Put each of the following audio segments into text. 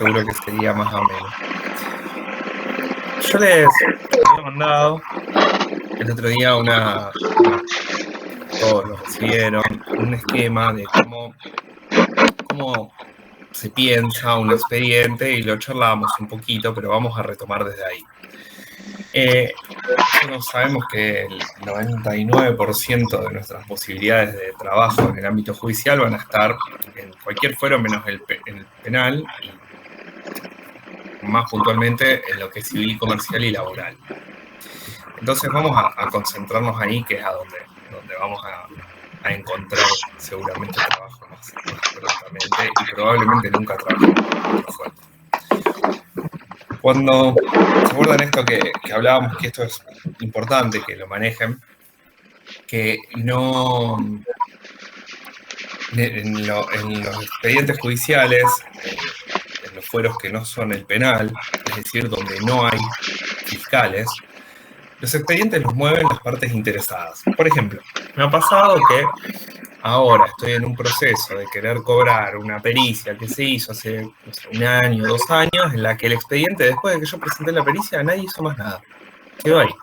seguro que sería más ameno. Yo les había mandado el otro día todos lo recibieron, un esquema de cómo se piensa un expediente y lo charlamos un poquito, pero vamos a retomar desde ahí. Nosotros sabemos que el 99% de nuestras posibilidades de trabajo en el ámbito judicial van a estar en cualquier fuero menos en el penal, y más puntualmente en lo que es civil, comercial y laboral. Entonces vamos a concentrarnos ahí, que es a donde vamos a encontrar seguramente trabajo más prontamente, y probablemente nunca trabajemos en otro fuero. Cuando se acuerdan esto que hablábamos, que esto es importante que lo manejen, que no en los expedientes judiciales, en los fueros que no son el penal, es decir, donde no hay fiscales, los expedientes los mueven las partes interesadas. Por ejemplo, me ha pasado que ahora estoy en un proceso de querer cobrar una pericia que se hizo hace, no sé, 1 año, 2 años, en la que el expediente, después de que yo presenté la pericia, nadie hizo más nada. Quedó ahí.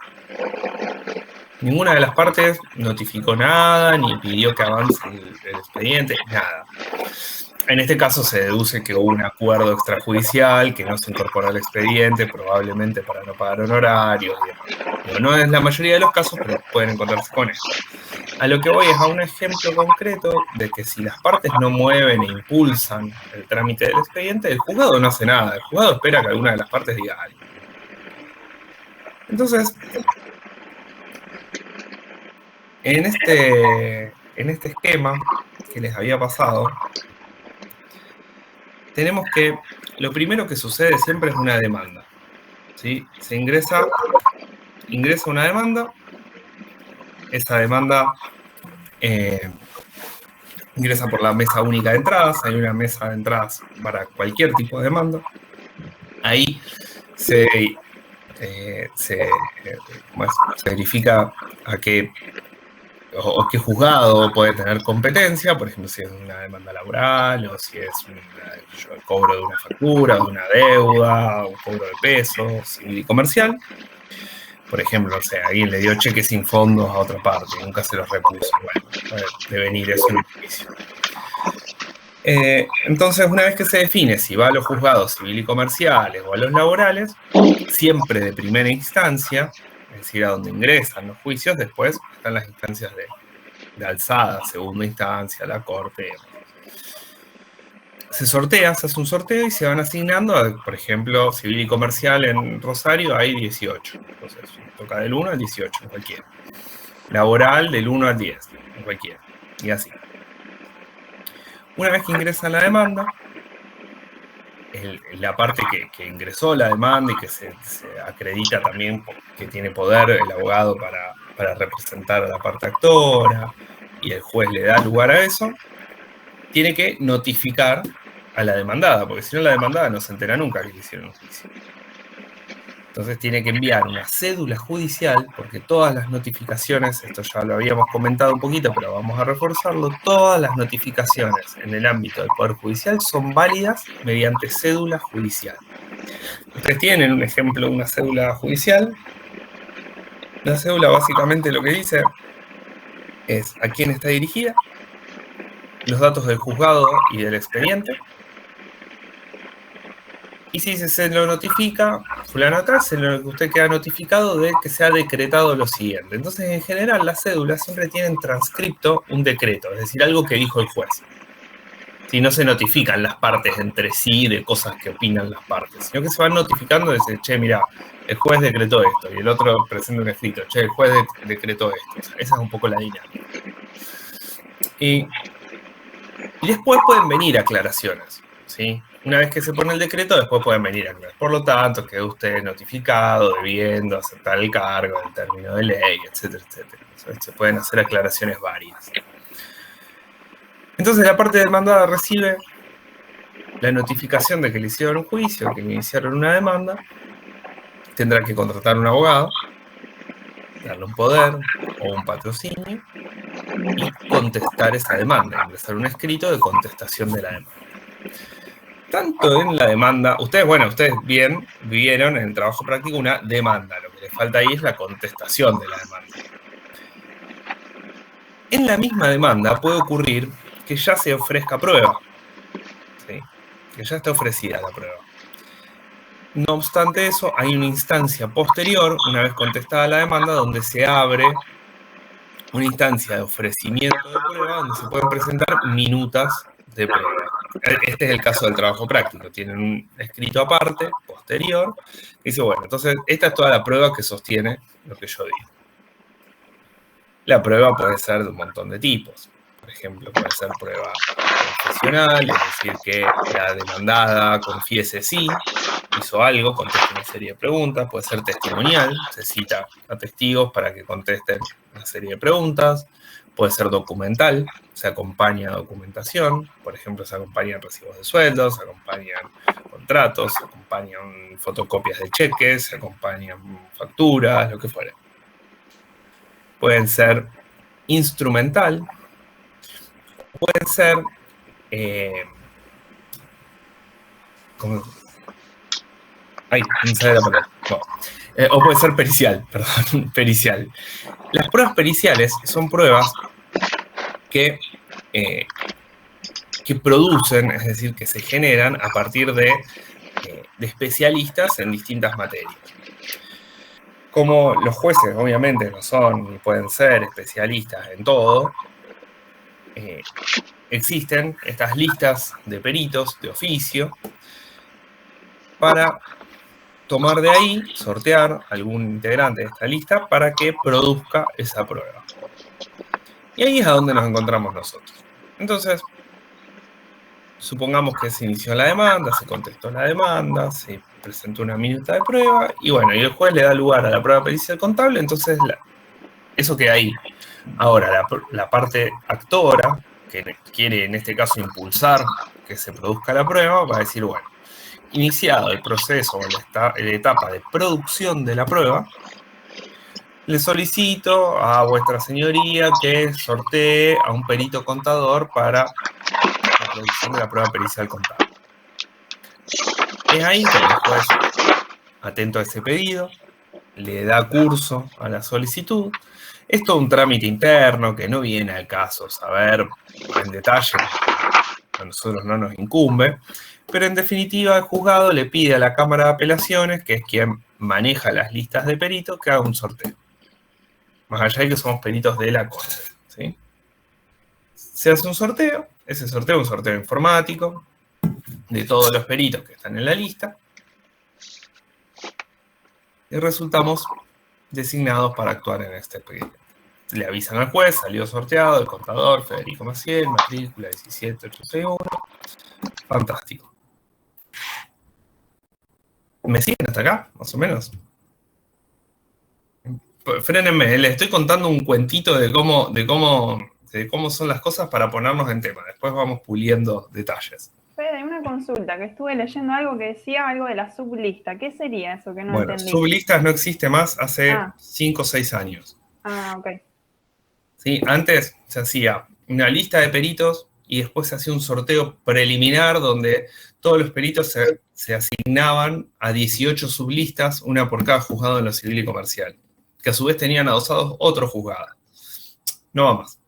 Ninguna de las partes notificó nada, ni pidió que avance el expediente, nada. En este caso se deduce que hubo un acuerdo extrajudicial, que no se incorporó al expediente, probablemente para no pagar honorarios. No es la mayoría de los casos, pero pueden encontrarse con esto. A lo que voy es a un ejemplo concreto de que si las partes no mueven e impulsan el trámite del expediente, el juzgado no hace nada. El juzgado espera que alguna de las partes diga algo. Entonces, en este esquema que les había pasado, tenemos que lo primero que sucede siempre es una demanda, ¿sí? Se ingresa una demanda, esa demanda ingresa por la mesa única de entradas, hay una mesa de entradas para cualquier tipo de demanda. Ahí se verifica a qué juzgado puede tener competencia, por ejemplo, si es una demanda laboral, o si es el cobro de una factura, de una deuda, un cobro de pesos, civil y comercial. Por ejemplo, o sea, alguien le dio cheques sin fondos a otra parte y nunca se los repuso. Bueno, puede devenir eso en un juicio. Entonces, una vez que se define si va a los juzgados civil y comerciales o a los laborales, siempre de primera instancia, es decir, a donde ingresan los juicios, después están las instancias de alzada, segunda instancia, la corte. Se sortea, se hace un sorteo y se van asignando, por ejemplo, civil y comercial en Rosario hay 18. Entonces, toca del 1 al 18, en cualquiera. Laboral del 1 al 10, en cualquiera. Y así. Una vez que ingresa la demanda, la parte que ingresó la demanda y que se acredita también que tiene poder el abogado para representar a la parte actora, y el juez le da lugar a eso, tiene que notificar a la demandada, porque si no la demandada no se entera nunca que le hicieron un juicio. Entonces tiene que enviar una cédula judicial, porque todas las notificaciones, esto ya lo habíamos comentado un poquito, pero vamos a reforzarlo, todas las notificaciones en el ámbito del Poder Judicial son válidas mediante cédula judicial. Ustedes tienen un ejemplo de una cédula judicial. La cédula básicamente lo que dice es a quién está dirigida, los datos del juzgado y del expediente, y si se lo notifica, fulano tal, usted queda notificado de que se ha decretado lo siguiente. Entonces, en general, las cédulas siempre tienen transcripto un decreto, es decir, algo que dijo el juez. Si no se notifican las partes entre sí de cosas que opinan las partes, sino que se van notificando y dicen, che, mira, el juez decretó esto, y el otro presenta un escrito, che, el juez decretó esto. O sea, esa es un poco la dinámica. Y después pueden venir aclaraciones, ¿sí? Una vez que se pone el decreto, después pueden venir aclaraciones. Por lo tanto, quedó usted notificado, debiendo aceptar el cargo, el término de ley, etcétera, etcétera. Entonces, se pueden hacer aclaraciones varias. Entonces, la parte demandada recibe la notificación de que le hicieron un juicio, que le iniciaron una demanda, tendrá que contratar un abogado, darle un poder o un patrocinio y contestar esa demanda, ingresar un escrito de contestación de la demanda. tanto en la demanda, ustedes bien vieron en el trabajo práctico una demanda, lo que les falta ahí es la contestación de la demanda. En la misma demanda puede ocurrir que ya se ofrezca prueba, ¿sí? Que ya está ofrecida la prueba. No obstante eso, hay una instancia posterior, una vez contestada la demanda, donde se abre una instancia de ofrecimiento de prueba donde se pueden presentar minutas de prueba. Este es el caso del trabajo práctico. Tienen un escrito aparte, posterior, que dice, bueno, entonces esta es toda la prueba que sostiene lo que yo digo. La prueba puede ser de un montón de tipos. Por ejemplo, puede ser prueba confesional, es decir, que la demandada confiese sí, hizo algo, conteste una serie de preguntas. Puede ser testimonial, se cita a testigos para que contesten una serie de preguntas. Puede ser documental, se acompaña a documentación, por ejemplo, se acompañan recibos de sueldos, se acompañan contratos, se acompañan fotocopias de cheques, se acompañan facturas, lo que fuera. Pueden ser instrumental, pueden ser o puede ser pericial, perdón, pericial. Las pruebas periciales son pruebas que producen, es decir, que se generan a partir de especialistas en distintas materias. Como los jueces obviamente no son ni pueden ser especialistas en todo, existen estas listas de peritos de oficio para tomar de ahí, sortear algún integrante de esta lista para que produzca esa prueba. Y ahí es a donde nos encontramos nosotros. Entonces, supongamos que se inició la demanda, se contestó la demanda, se presentó una minuta de prueba, y bueno, y el juez le da lugar a la prueba pericial contable, entonces eso queda ahí. Ahora, la parte actora, que quiere en este caso impulsar que se produzca la prueba, va a decir, bueno, iniciado el proceso o la etapa de producción de la prueba, le solicito a vuestra señoría que sortee a un perito contador para la producción de la prueba pericial contable. Es ahí que el juez, atento a ese pedido, le da curso a la solicitud. Es todo un trámite interno que no viene al caso saber en detalle, a nosotros no nos incumbe, pero en definitiva el juzgado le pide a la Cámara de Apelaciones, que es quien maneja las listas de peritos, que haga un sorteo. Más allá de que somos peritos de la Corte, ¿sí? Se hace un sorteo, ese sorteo es un sorteo informático de todos los peritos que están en la lista, y resultamos designados para actuar en este expediente. Le avisan al juez, salió sorteado el contador Federico Maciel, matrícula 17861. Fantástico. ¿Me siguen hasta acá, más o menos? Frénenme, les estoy contando un cuentito de cómo son las cosas para ponernos en tema. Después vamos puliendo detalles. Fede, una consulta, que estuve leyendo algo que decía algo de la sublista. ¿Qué sería eso que no entendí? Sublistas no existe más hace 5 o 6 años. Ok. ¿Sí? Antes se hacía una lista de peritos y después se hacía un sorteo preliminar donde todos los peritos se asignaban a 18 sublistas, una por cada juzgado en lo civil y comercial, que a su vez tenían adosados otros juzgados. No va más.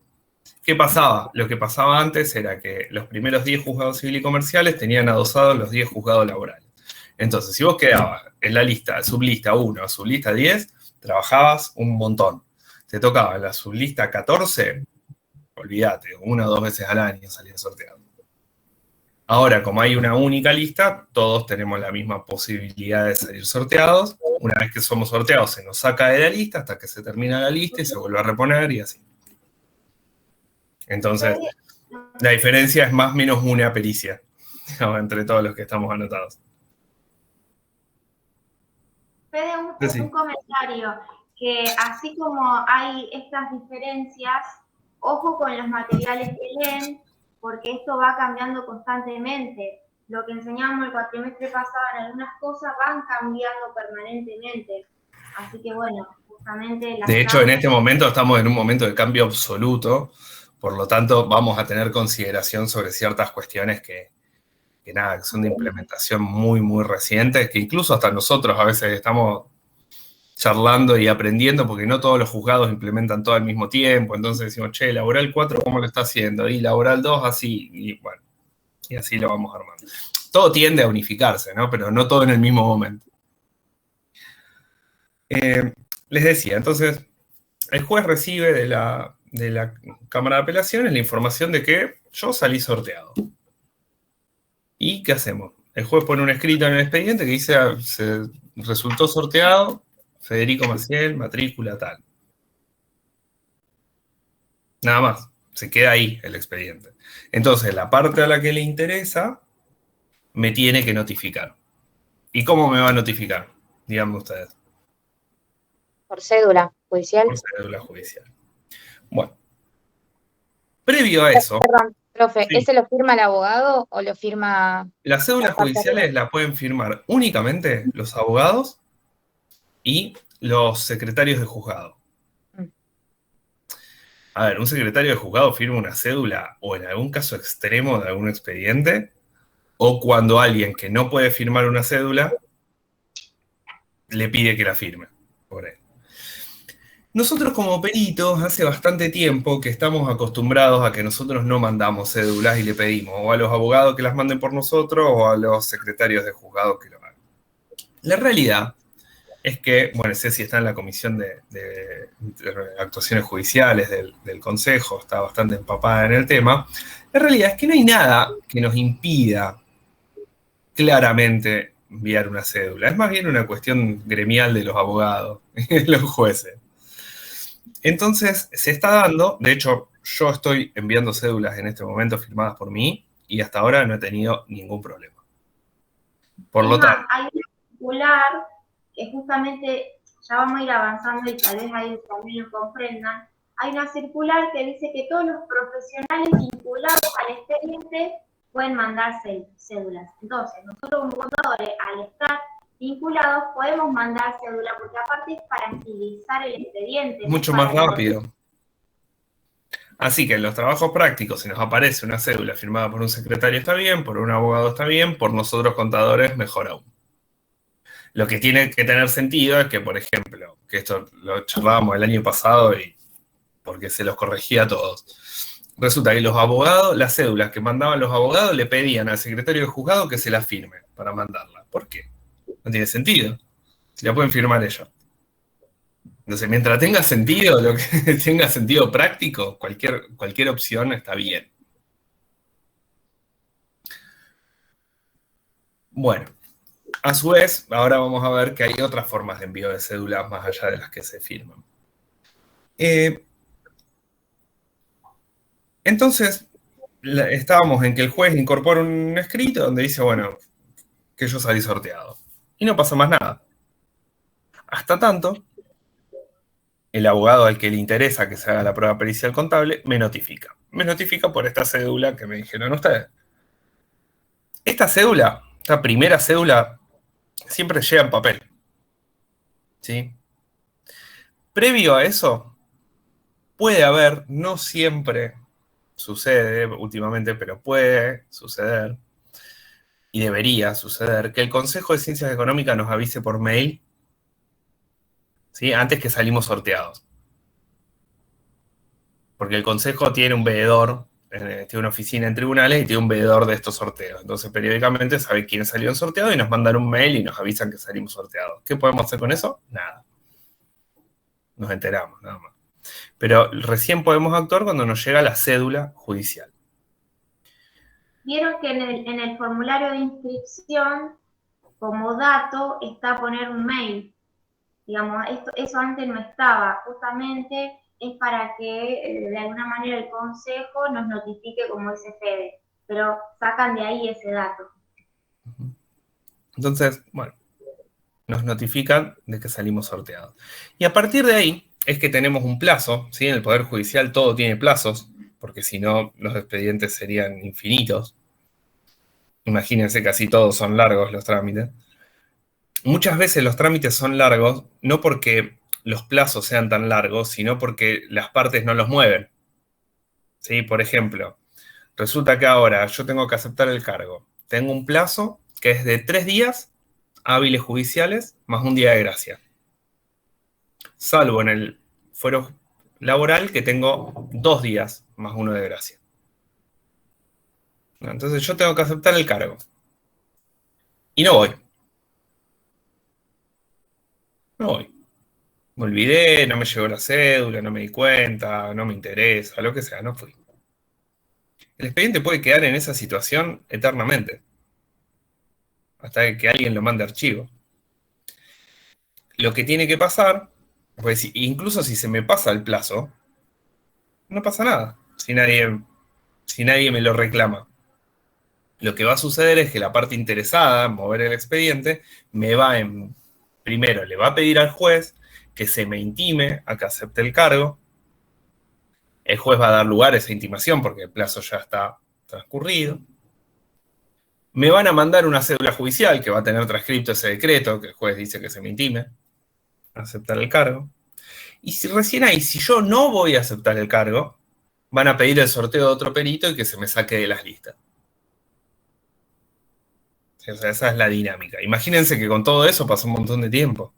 ¿Qué pasaba? Lo que pasaba antes era que los primeros 10 juzgados civiles y comerciales tenían adosados los 10 juzgados laborales. Entonces, si vos quedabas en la lista, sublista 1 a sublista 10, trabajabas un montón. Te tocaba la sublista 14, olvídate, 1 o 2 veces al año salían sorteados. Ahora, como hay una única lista, todos tenemos la misma posibilidad de salir sorteados. Una vez que somos sorteados, se nos saca de la lista hasta que se termina la lista y se vuelve a reponer y así. Entonces, la diferencia es más o menos una pericia, ¿no? Entre todos los que estamos anotados. Fede, un comentario, que así como hay estas diferencias, ojo con los materiales que leen, porque esto va cambiando constantemente. Lo que enseñamos el cuatrimestre pasado en algunas cosas van cambiando permanentemente. Así que bueno, justamente... De hecho, en este momento estamos en un momento de cambio absoluto, por lo tanto vamos a tener consideración sobre ciertas cuestiones que que nada, que son de implementación muy, muy reciente, que incluso hasta nosotros a veces estamos charlando y aprendiendo, porque no todos los juzgados implementan todo al mismo tiempo, entonces decimos, che, laboral 4, ¿cómo lo está haciendo? Y laboral 2, así, y bueno, y así lo vamos armando. Todo tiende a unificarse, ¿no? Pero no todo en el mismo momento. Les decía, entonces, el juez recibe de la Cámara de Apelaciones la información de que yo salí sorteado. ¿Y qué hacemos? El juez pone un escrito en el expediente que dice, se resultó sorteado Federico Maciel, matrícula tal. Nada más, se queda ahí el expediente. Entonces, la parte a la que le interesa me tiene que notificar. ¿Y cómo me va a notificar? Díganme ustedes. Por cédula judicial. Por cédula judicial. Bueno. Previo a eso... Perdón, profe, sí. ¿ese lo firma el abogado o lo firma...? Las cédulas judiciales las pueden firmar únicamente los abogados y los secretarios de juzgado. A ver, un secretario de juzgado firma una cédula o en algún caso extremo de algún expediente, o cuando alguien que no puede firmar una cédula le pide que la firme por él. Nosotros como peritos hace bastante tiempo que estamos acostumbrados a que nosotros no mandamos cédulas y le pedimos o a los abogados que las manden por nosotros o a los secretarios de juzgado que lo hagan. La realidad es que, bueno, Ceci está en la comisión de actuaciones judiciales del Consejo, está bastante empapada en el tema. La realidad es que no hay nada que nos impida claramente enviar una cédula. Es más bien una cuestión gremial de los abogados y de los jueces. Entonces, se está dando, de hecho, yo estoy enviando cédulas en este momento firmadas por mí y hasta ahora no he tenido ningún problema. Por lo tanto... Hay una circular que justamente, ya vamos a ir avanzando y tal vez ahí también lo comprendan, hay una circular que dice que todos los profesionales vinculados al expediente pueden mandar cédulas. Entonces, nosotros como contadores, al estar vinculados, podemos mandar cédula, porque aparte es para agilizar el expediente. Mucho más rápido. Así que en los trabajos prácticos, si nos aparece una cédula firmada por un secretario está bien, por un abogado está bien, por nosotros contadores mejor aún. Lo que tiene que tener sentido es que, por ejemplo, que esto lo charlábamos el año pasado y porque se los corregía a todos. Resulta que los abogados, las cédulas que mandaban los abogados le pedían al secretario de juzgado que se la firme para mandarla. ¿Por qué? No tiene sentido. Si la pueden firmar ellos. Entonces, mientras tenga sentido, lo que tenga sentido práctico, cualquier opción está bien. Bueno, a su vez, ahora vamos a ver que hay otras formas de envío de cédulas más allá de las que se firman. Entonces, estábamos en que el juez incorpora un escrito donde dice, bueno, que yo salí sorteado. Y no pasa más nada. Hasta tanto, el abogado al que le interesa que se haga la prueba pericial contable me notifica. Me notifica por esta cédula que me dijeron ustedes. Esta cédula, esta primera cédula, siempre llega en papel. ¿Sí? Previo a eso, puede haber, no siempre sucede últimamente, pero puede suceder, y debería suceder, que el Consejo de Ciencias Económicas nos avise por mail, ¿sí? Antes que salimos sorteados. Porque el Consejo tiene un veedor, tiene una oficina en tribunales y tiene un veedor de estos sorteos. Entonces, periódicamente sabe quiénes salieron sorteados y nos mandan un mail y nos avisan que salimos sorteados. ¿Qué podemos hacer con eso? Nada. Nos enteramos, nada más. Pero recién podemos actuar cuando nos llega la cédula judicial. Vieron que en el formulario de inscripción, como dato, está poner un mail. Digamos, eso antes no estaba. Justamente es para que de alguna manera el Consejo nos notifique como dice Fede. Pero sacan de ahí ese dato. Entonces, bueno, nos notifican de que salimos sorteados. Y a partir de ahí es que tenemos un plazo, ¿sí? En el Poder Judicial todo tiene plazos, porque si no los expedientes serían infinitos. Imagínense que así todos son largos los trámites. Muchas veces los trámites son largos, no porque los plazos sean tan largos, sino porque las partes no los mueven. ¿Sí? Por ejemplo, resulta que ahora yo tengo que aceptar el cargo tengo un plazo que es de 3 días hábiles judiciales más un día de gracia. Salvo en el fuero laboral que tengo 2 días más 1 de gracia. Entonces yo tengo que aceptar el cargo. Y no voy. No voy. Me olvidé, no me llegó la cédula, no me di cuenta, no me interesa, lo que sea, no fui. El expediente puede quedar en esa situación eternamente. Hasta que alguien lo mande a archivo. Lo que tiene que pasar, pues incluso si se me pasa el plazo, no pasa nada. Si nadie me lo reclama. Lo que va a suceder es que la parte interesada en mover el expediente primero le va a pedir al juez que se me intime a que acepte el cargo. El juez va a dar lugar a esa intimación porque el plazo ya está transcurrido. Me van a mandar una cédula judicial que va a tener transcripto ese decreto, que el juez dice que se me intime a aceptar el cargo. Y si recién ahí, si yo no voy a aceptar el cargo, van a pedir el sorteo de otro perito y que se me saque de las listas. O sea, esa es la dinámica. Imagínense que con todo eso pasó un montón de tiempo.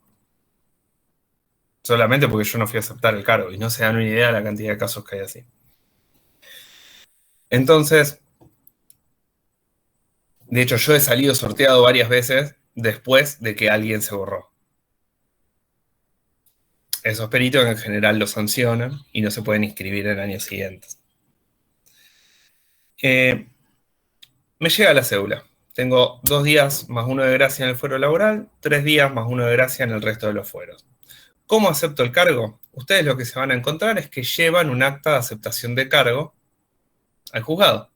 Solamente porque yo no fui a aceptar el cargo. Y no se dan una idea de la cantidad de casos que hay así. Entonces, de hecho, yo he salido sorteado varias veces después de que alguien se borró. Esos peritos en general los sancionan y no se pueden inscribir en años siguientes. Me llega la cédula. Tengo 2 días más 1 de gracia en el fuero laboral, 3 días más 1 de gracia en el resto de los fueros. ¿Cómo acepto el cargo? Ustedes lo que se van a encontrar es que llevan un acta de aceptación de cargo al juzgado.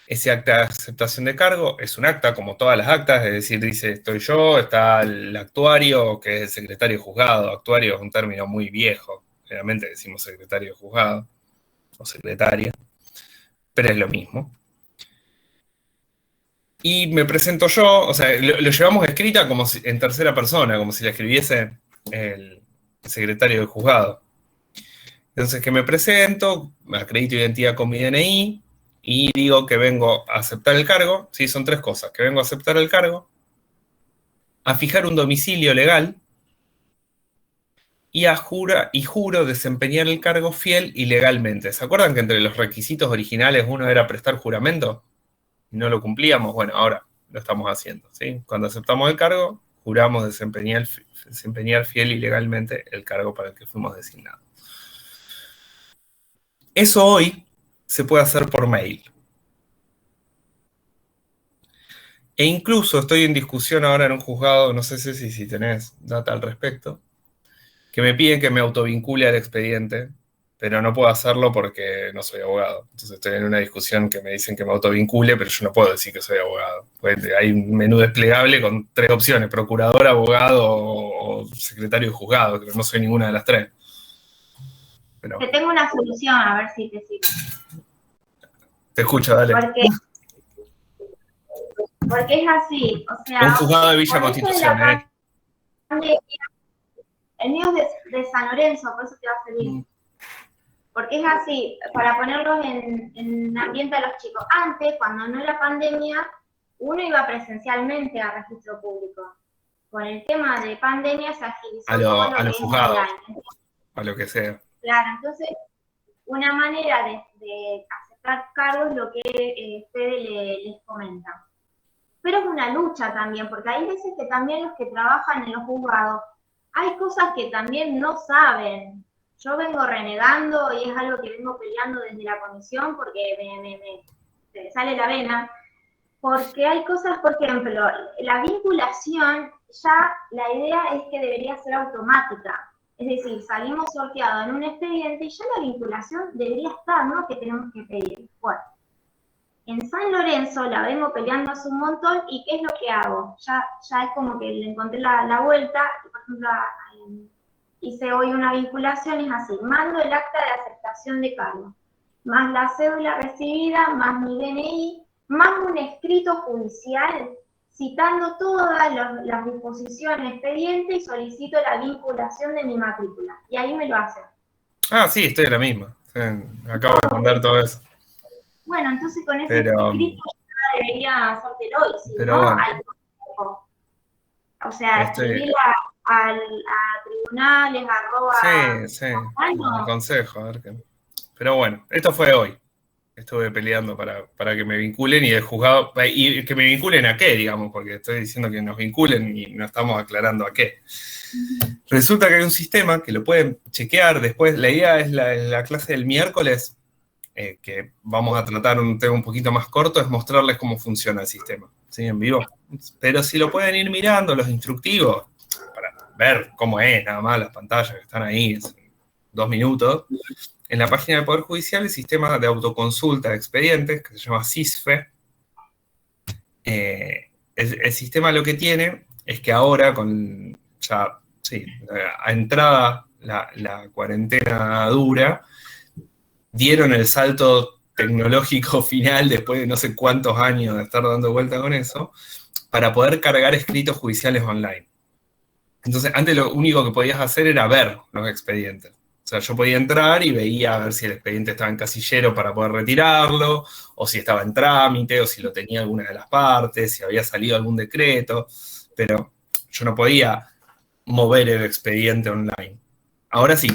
Ese acta de aceptación de cargo es un acta como todas las actas, es decir, dice estoy yo, está el actuario, que es el secretario de juzgado. Actuario es un término muy viejo, generalmente decimos secretario de juzgado o secretaria, pero es lo mismo. Y me presento yo, o sea, lo llevamos escrita como en tercera persona, como si la escribiese el secretario del juzgado. Entonces que me presento, acredito identidad con mi DNI y digo que vengo a aceptar el cargo. Sí, son 3 cosas, que vengo a aceptar el cargo, a fijar un domicilio legal y juro desempeñar el cargo fiel y legalmente. ¿Se acuerdan que entre los requisitos originales uno era prestar juramento? No lo cumplíamos, bueno, ahora lo estamos haciendo, ¿sí? Cuando aceptamos el cargo, juramos desempeñar fiel y legalmente el cargo para el que fuimos designados. Eso hoy se puede hacer por mail. E incluso estoy en discusión ahora en un juzgado, no sé si tenés data al respecto, que me piden que me autovincule al expediente, pero no puedo hacerlo porque no soy abogado. Entonces estoy en una discusión que me dicen que me autovincule, pero yo no puedo decir que soy abogado. Pues hay un menú desplegable con 3 opciones, procurador, abogado o secretario de juzgado, pero no soy ninguna de las 3. Pero... Te tengo una solución, a ver si te sirve. Te escucho, dale. Porque es así, o sea... Un juzgado de Villa Constitución, El mío es de San Lorenzo, por eso te va a servir. Porque es así, para ponerlos en ambiente a los chicos. Antes, cuando no era pandemia, uno iba presencialmente al registro público. Con el tema de pandemia se agilizó a los juzgados, a lo que sea. Claro, entonces, una manera de aceptar cargos es lo que Fede les comenta. Pero es una lucha también, porque hay veces que también los que trabajan en los juzgados, hay cosas que también no saben. Yo vengo renegando y es algo que vengo peleando desde la comisión porque me sale la vena. Porque hay cosas, por ejemplo, la vinculación, ya la idea es que debería ser automática. Es decir, salimos sorteados en un expediente y ya la vinculación debería estar, ¿no? Que tenemos que pedir. Bueno, en San Lorenzo la vengo peleando hace un montón y ¿qué es lo que hago? Ya es como que le encontré la vuelta. Por ejemplo, hice hoy una vinculación, es así, mando el acta de aceptación de cargo, más la cédula recibida, más mi DNI, más un escrito judicial citando todas las disposiciones expediente y solicito la vinculación de mi matrícula. Y ahí me lo hacen. Ah, sí, estoy en la misma. Acabo de mandar todo eso. Bueno, entonces con ese escrito debería hacértelo, y si Pero no, bueno. hay consejo. O sea, escribir a tribunales, Sí, el consejo, a ver qué. Pero bueno, esto fue hoy. Estuve peleando para que me vinculen y el juzgado, y que me vinculen a qué, digamos, porque estoy diciendo que nos vinculen y no estamos aclarando a qué. Resulta que hay un sistema que lo pueden chequear después. La idea es la clase del miércoles, que vamos a tratar un tema un poquito más corto, es mostrarles cómo funciona el sistema, ¿sí? En vivo. Pero si lo pueden ir mirando, los instructivos, para ver cómo es, nada más las pantallas que están ahí, 2 minutos. En la página del Poder Judicial, el sistema de autoconsulta de expedientes, que se llama SISFE, el sistema lo que tiene es que ahora, con ya, sí, a entrada la cuarentena dura, dieron el salto tecnológico final después de no sé cuántos años de estar dando vuelta con eso, para poder cargar escritos judiciales online. Entonces, antes lo único que podías hacer era ver los expedientes. O sea, yo podía entrar y veía a ver si el expediente estaba en casillero para poder retirarlo, o si estaba en trámite, o si lo tenía alguna de las partes, si había salido algún decreto, pero yo no podía mover el expediente online. Ahora sí.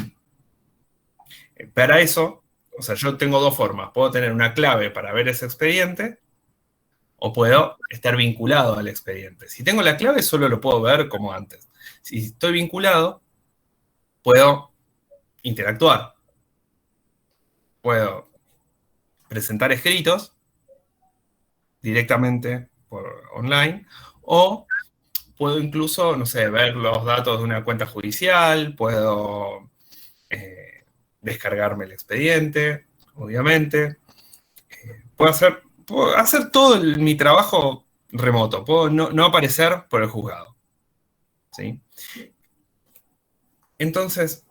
Para eso, o sea, yo tengo 2 formas. Puedo tener una clave para ver ese expediente, o puedo estar vinculado al expediente. Si tengo la clave, solo lo puedo ver como antes. Si estoy vinculado, puedo interactuar. Puedo presentar escritos directamente por online, o puedo incluso, no sé, ver los datos de una cuenta judicial, puedo descargarme el expediente, obviamente. Puedo hacer todo mi trabajo remoto, puedo no aparecer por el juzgado, ¿sí? Entonces,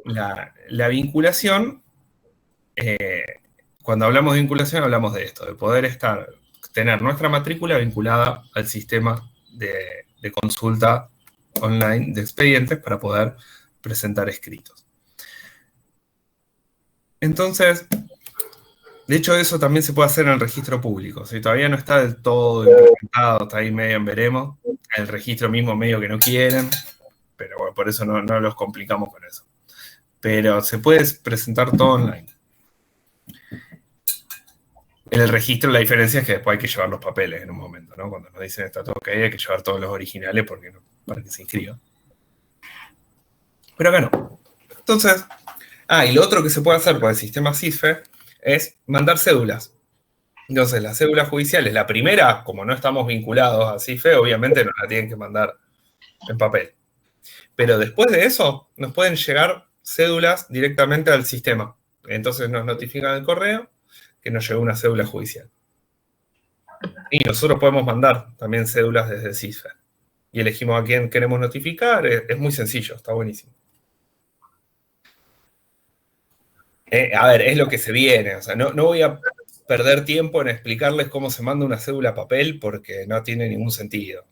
la vinculación, cuando hablamos de vinculación hablamos de esto, de poder tener nuestra matrícula vinculada al sistema de consulta online de expedientes para poder presentar escritos. Entonces, de hecho, eso también se puede hacer en el registro público. Si todavía no está del todo implementado, está ahí medio en veremos. El registro mismo medio que no quieren, pero bueno, por eso no los complicamos con eso. Pero se puede presentar todo online. En el registro la diferencia es que después hay que llevar los papeles en un momento, ¿no? Cuando nos dicen está todo ok, hay que llevar todos los originales para que se inscriba. Pero acá no. Entonces, y lo otro que se puede hacer con el sistema SISFE es mandar cédulas. Entonces, las cédulas judiciales, la primera, como no estamos vinculados a SISFE, obviamente nos la tienen que mandar en papel. Pero después de eso, nos pueden llegar cédulas directamente al sistema. Entonces nos notifican el correo que nos llegó una cédula judicial. Y nosotros podemos mandar también cédulas desde SISFE. Y elegimos a quién queremos notificar. Es muy sencillo, está buenísimo. A ver, es lo que se viene. O sea, no voy a perder tiempo en explicarles cómo se manda una cédula a papel porque no tiene ningún sentido.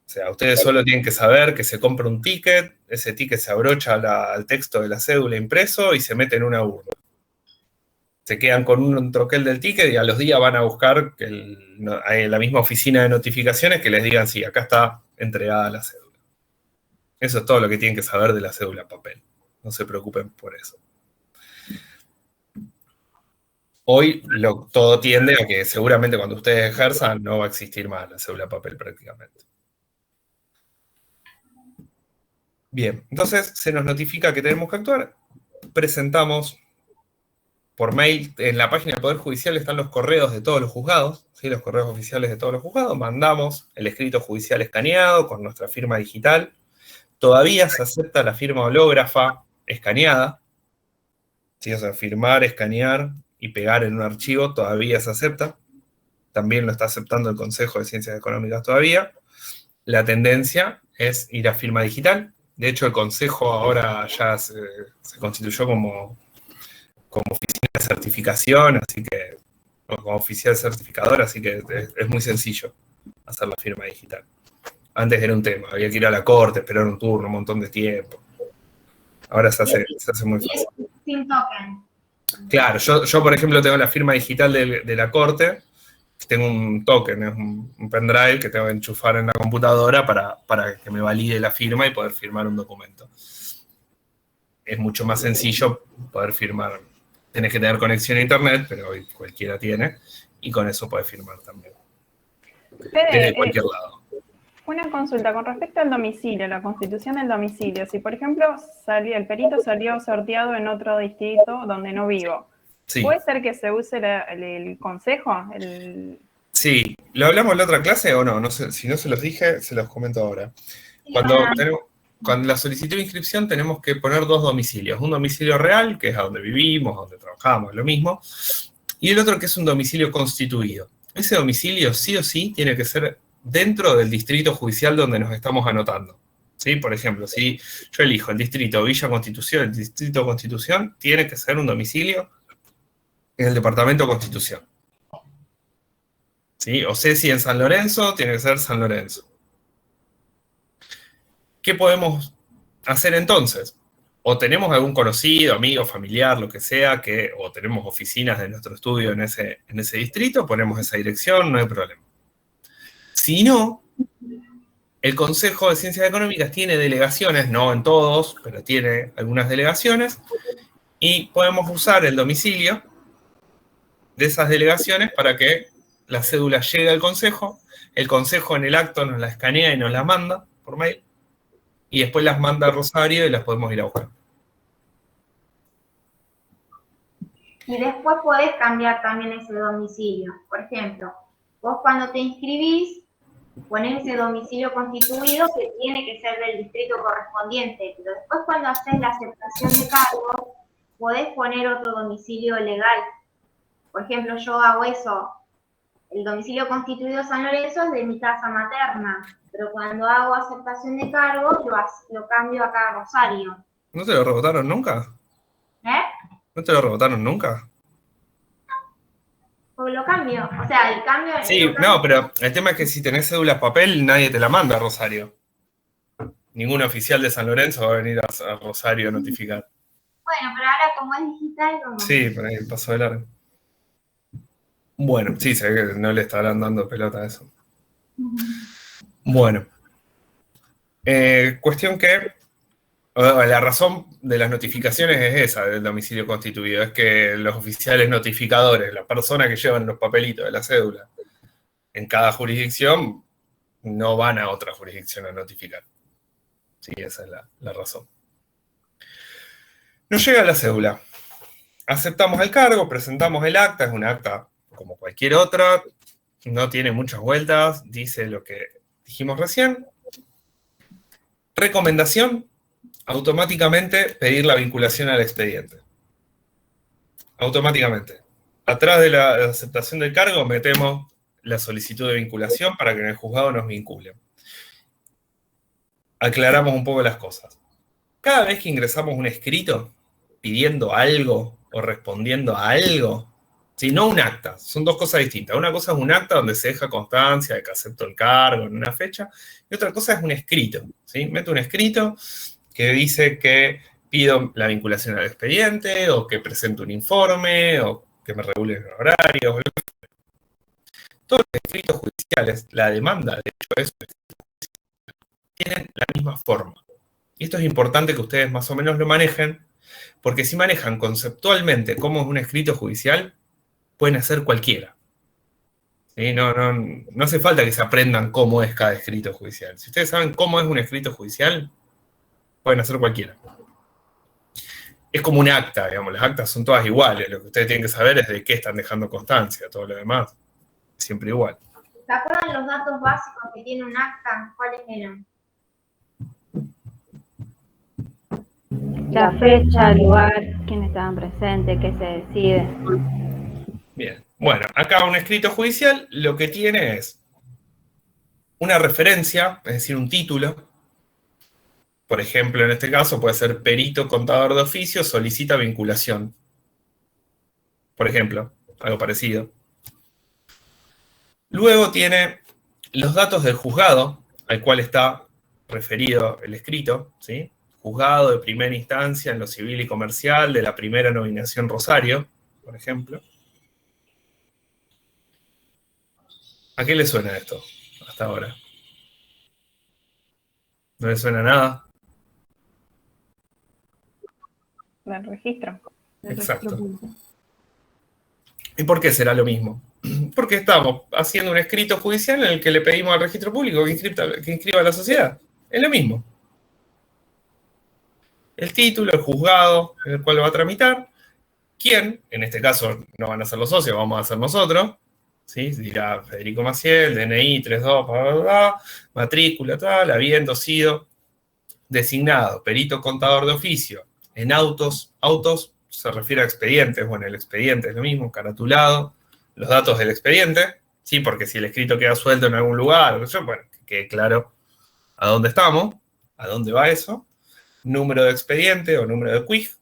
O sea, ustedes solo tienen que saber que se compra un ticket, ese ticket se abrocha al texto de la cédula impreso y se mete en una urna. Se quedan con un troquel del ticket y a los días van a buscar en la misma oficina de notificaciones que les digan, sí, acá está entregada la cédula. Eso es todo lo que tienen que saber de la cédula a papel. No se preocupen por eso. Hoy todo tiende a que seguramente cuando ustedes ejerzan no va a existir más la cédula a papel prácticamente. Bien, entonces se nos notifica que tenemos que actuar, presentamos por mail, en la página del Poder Judicial están los correos de todos los juzgados, ¿sí? Los correos oficiales de todos los juzgados, mandamos el escrito judicial escaneado con nuestra firma digital, todavía se acepta la firma hológrafa escaneada, ¿sí? O sea, firmar, escanear y pegar en un archivo todavía se acepta, también lo está aceptando el Consejo de Ciencias Económicas todavía. La tendencia es ir a firma digital. De hecho, el Consejo ahora ya se constituyó como oficina de certificación, así que, como oficial certificador, así que es muy sencillo hacer la firma digital. Antes era un tema, había que ir a la corte, esperar un turno, un montón de tiempo. Ahora se hace muy fácil. Sin token. Claro, yo por ejemplo tengo la firma digital de la corte, tengo un token, es un pendrive que tengo que enchufar en la computadora para que me valide la firma y poder firmar un documento. Es mucho más sencillo poder firmar. Tenés que tener conexión a internet, pero hoy cualquiera tiene, y con eso podés firmar también. Desde cualquier lado. Una consulta con respecto al domicilio, la constitución del domicilio. Si, por ejemplo, el perito salió sorteado en otro distrito donde no vivo, Sí. ¿puede ser que se use el consejo? Sí. ¿Lo hablamos en la otra clase o no? No sé, si no se los dije, se los comento ahora. Cuando la solicitud de inscripción tenemos que poner 2 domicilios. Un domicilio real, que es a donde vivimos, donde trabajamos, es lo mismo. Y el otro que es un domicilio constituido. Ese domicilio sí o sí tiene que ser dentro del distrito judicial donde nos estamos anotando. ¿Sí? Por ejemplo, si yo elijo el distrito Villa Constitución, el distrito Constitución tiene que ser un domicilio en el departamento Constitución. ¿Sí? O sé si en San Lorenzo, tiene que ser San Lorenzo. ¿Qué podemos hacer entonces? O tenemos algún conocido, amigo, familiar, lo que sea, o tenemos oficinas de nuestro estudio en ese distrito, ponemos esa dirección, no hay problema. Si no, el Consejo de Ciencias Económicas tiene delegaciones, no en todos, pero tiene algunas delegaciones, y podemos usar el domicilio de esas delegaciones para que la cédula llegue al Consejo, el Consejo en el acto nos la escanea y nos la manda por mail, y después las manda a Rosario y las podemos ir a buscar. Y después podés cambiar también ese domicilio. Por ejemplo, vos cuando te inscribís, ponés ese domicilio constituido que tiene que ser del distrito correspondiente, pero después cuando haces la aceptación de cargo, podés poner otro domicilio legal. Por ejemplo, yo hago eso. El domicilio constituido San Lorenzo es de mi casa materna, pero cuando hago aceptación de cargo, lo cambio acá a Rosario. ¿No te lo rebotaron nunca? ¿No te lo rebotaron nunca? Pues lo cambio. O sea, el cambio... Sí, no, pero el tema es que si tenés cédula papel, nadie te la manda a Rosario. Ningún oficial de San Lorenzo va a venir a Rosario a notificar. Bueno, pero ahora como es digital... como... Sí, por ahí pasó de largo. Bueno, sí, se ve que no le estarán dando pelota a eso. Bueno. Cuestión que la razón de las notificaciones es esa, del domicilio constituido, es que los oficiales notificadores, las personas que llevan los papelitos de la cédula en cada jurisdicción, no van a otra jurisdicción a notificar. Sí, esa es la razón. Nos llega la cédula. Aceptamos el cargo, presentamos el acta, es un acta como cualquier otra, no tiene muchas vueltas, dice lo que dijimos recién. Recomendación, automáticamente pedir la vinculación al expediente. Automáticamente. Atrás de la aceptación del cargo metemos la solicitud de vinculación para que en el juzgado nos vinculen. Aclaramos un poco las cosas. Cada vez que ingresamos un escrito pidiendo algo o respondiendo a algo, si no un acta, son 2 cosas distintas. Una cosa es un acta donde se deja constancia de que acepto el cargo en una fecha, y otra cosa es un escrito, ¿sí? Meto un escrito que dice que pido la vinculación al expediente, o que presento un informe, o que me regulen los horarios. Todos los escritos judiciales, la demanda, de hecho, es tienen la misma forma. Y esto es importante que ustedes más o menos lo manejen, porque si manejan conceptualmente cómo es un escrito judicial, pueden hacer cualquiera. ¿Sí? No hace falta que se aprendan cómo es cada escrito judicial. Si ustedes saben cómo es un escrito judicial, pueden hacer cualquiera. Es como un acta, digamos, las actas son todas iguales. Lo que ustedes tienen que saber es de qué están dejando constancia, todo lo demás, siempre igual. ¿Se acuerdan los datos básicos que tiene un acta? ¿Cuáles eran? La fecha, el lugar, quiénes estaban presentes, qué se decide. Bien, bueno, acá un escrito judicial lo que tiene es una referencia, es decir, un título. Por ejemplo, en este caso puede ser perito contador de oficio solicita vinculación. Por ejemplo, algo parecido. Luego tiene los datos del juzgado al cual está referido el escrito, ¿sí? Juzgado de primera instancia en lo civil y comercial de la primera nominación Rosario, por ejemplo. ¿A qué le suena esto hasta ahora? ¿No le suena nada? Del registro. Exacto. ¿Y por qué será lo mismo? Porque estamos haciendo un escrito judicial en el que le pedimos al registro público que inscriba a la sociedad. Es lo mismo. El título, el juzgado en el cual lo va a tramitar. ¿Quién? En este caso no van a ser los socios, vamos a ser nosotros. ¿Sí? Dirá Federico Maciel, DNI 32, bla, bla, bla, matrícula, tal, habiendo sido designado perito contador de oficio en autos se refiere a expedientes, bueno, el expediente es lo mismo, caratulado, los datos del expediente, sí, porque si el escrito queda suelto en algún lugar, bueno, que quede claro a dónde estamos, a dónde va eso, número de expediente o número de quij.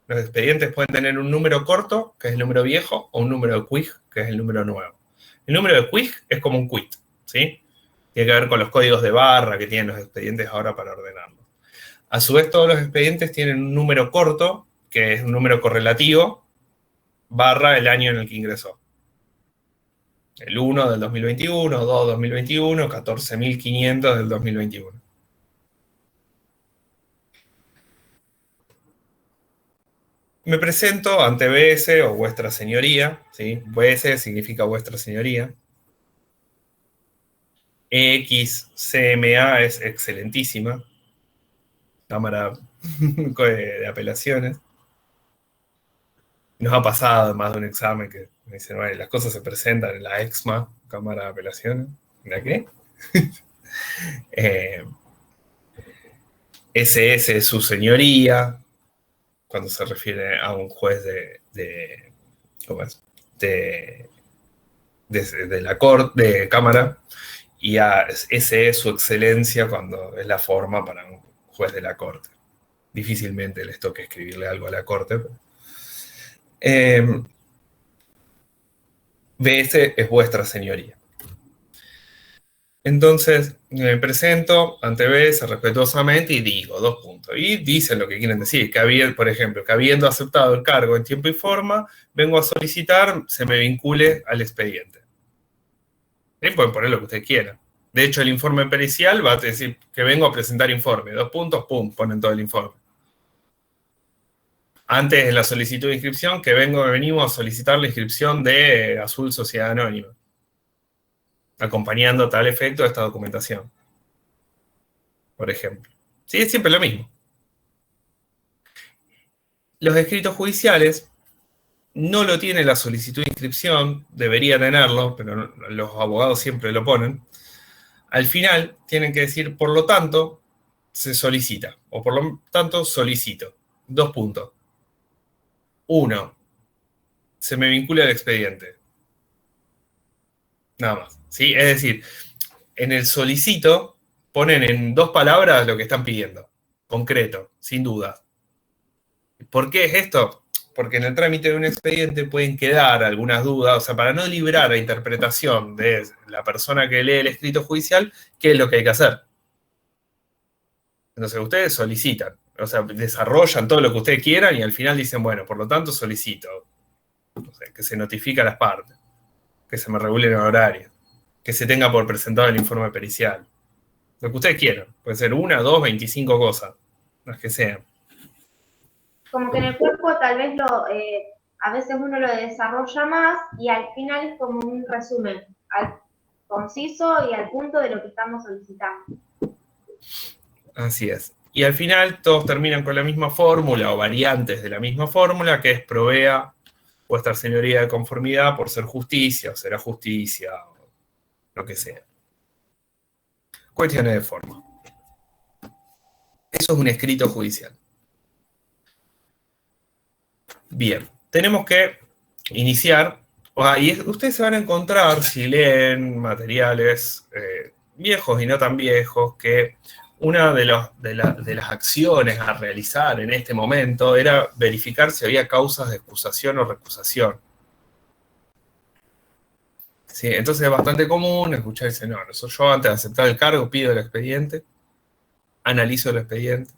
Los expedientes pueden tener un número corto, que es el número viejo, o un número de quij, que es el número nuevo. El número de quij es como un quit, ¿sí? Tiene que ver con los códigos de barra que tienen los expedientes ahora para ordenarlos. A su vez, todos los expedientes tienen un número corto, que es un número correlativo, barra el año en el que ingresó. El 1 del 2021, 2 del 2021, 14.500 del 2021. Me presento ante BS o vuestra señoría, ¿sí? BS significa vuestra señoría. XCMA es excelentísima. Cámara de apelaciones. Nos ha pasado más de un examen que me dicen, bueno, las cosas se presentan en la EXMA, Cámara de Apelaciones. ¿La qué? SS es su señoría, cuando se refiere a un juez ¿cómo es? De la corte, de cámara, y a ese es su excelencia cuando es la forma para un juez de la corte. Difícilmente les toque escribirle algo a la corte. BS es vuestra señoría. Entonces, me presento ante BS respetuosamente y digo 2 puntos. Y dicen lo que quieren decir, por ejemplo, que habiendo aceptado el cargo en tiempo y forma, vengo a solicitar, se me vincule al expediente. Ahí pueden poner lo que ustedes quieran. De hecho, el informe pericial va a decir que vengo a presentar informe. 2 puntos, pum, ponen todo el informe. Antes, en la solicitud de inscripción, que venimos a solicitar la inscripción de Azul Sociedad Anónima, acompañando tal efecto de esta documentación, por ejemplo. Sí, es siempre lo mismo. Los escritos judiciales no lo tiene la solicitud de inscripción, debería tenerlo, pero los abogados siempre lo ponen. Al final tienen que decir, por lo tanto, se solicita, o por lo tanto, solicito. 2 puntos. 1, se me vincula al expediente. Nada más. ¿Sí? Es decir, en el solicito ponen en 2 palabras lo que están pidiendo. Concreto, sin duda. ¿Por qué es esto? Porque en el trámite de un expediente pueden quedar algunas dudas, o sea, para no librar la interpretación de la persona que lee el escrito judicial, ¿qué es lo que hay que hacer? Entonces ustedes solicitan, o sea, desarrollan todo lo que ustedes quieran y al final dicen, bueno, por lo tanto solicito, no sé, que se notifique a las partes, que se me regule el horario, que se tenga por presentado el informe pericial. Lo que ustedes quieran. Puede ser 1, 2, 25 cosas, las que sean. Como que en el cuerpo tal vez a veces uno lo desarrolla más y al final es como un resumen conciso y al punto de lo que estamos solicitando. Así es. Y al final todos terminan con la misma fórmula o variantes de la misma fórmula, que es provea vuestra señoría de conformidad por ser justicia o será justicia o lo que sea. Cuestiones de forma. Eso es un escrito judicial. Bien, tenemos que iniciar, y ustedes se van a encontrar, si leen materiales viejos y no tan viejos, que una de las acciones a realizar en este momento era verificar si había causas de excusación o recusación. Sí, entonces es bastante común escuchar y decir, no, yo antes de aceptar el cargo pido el expediente, analizo el expediente,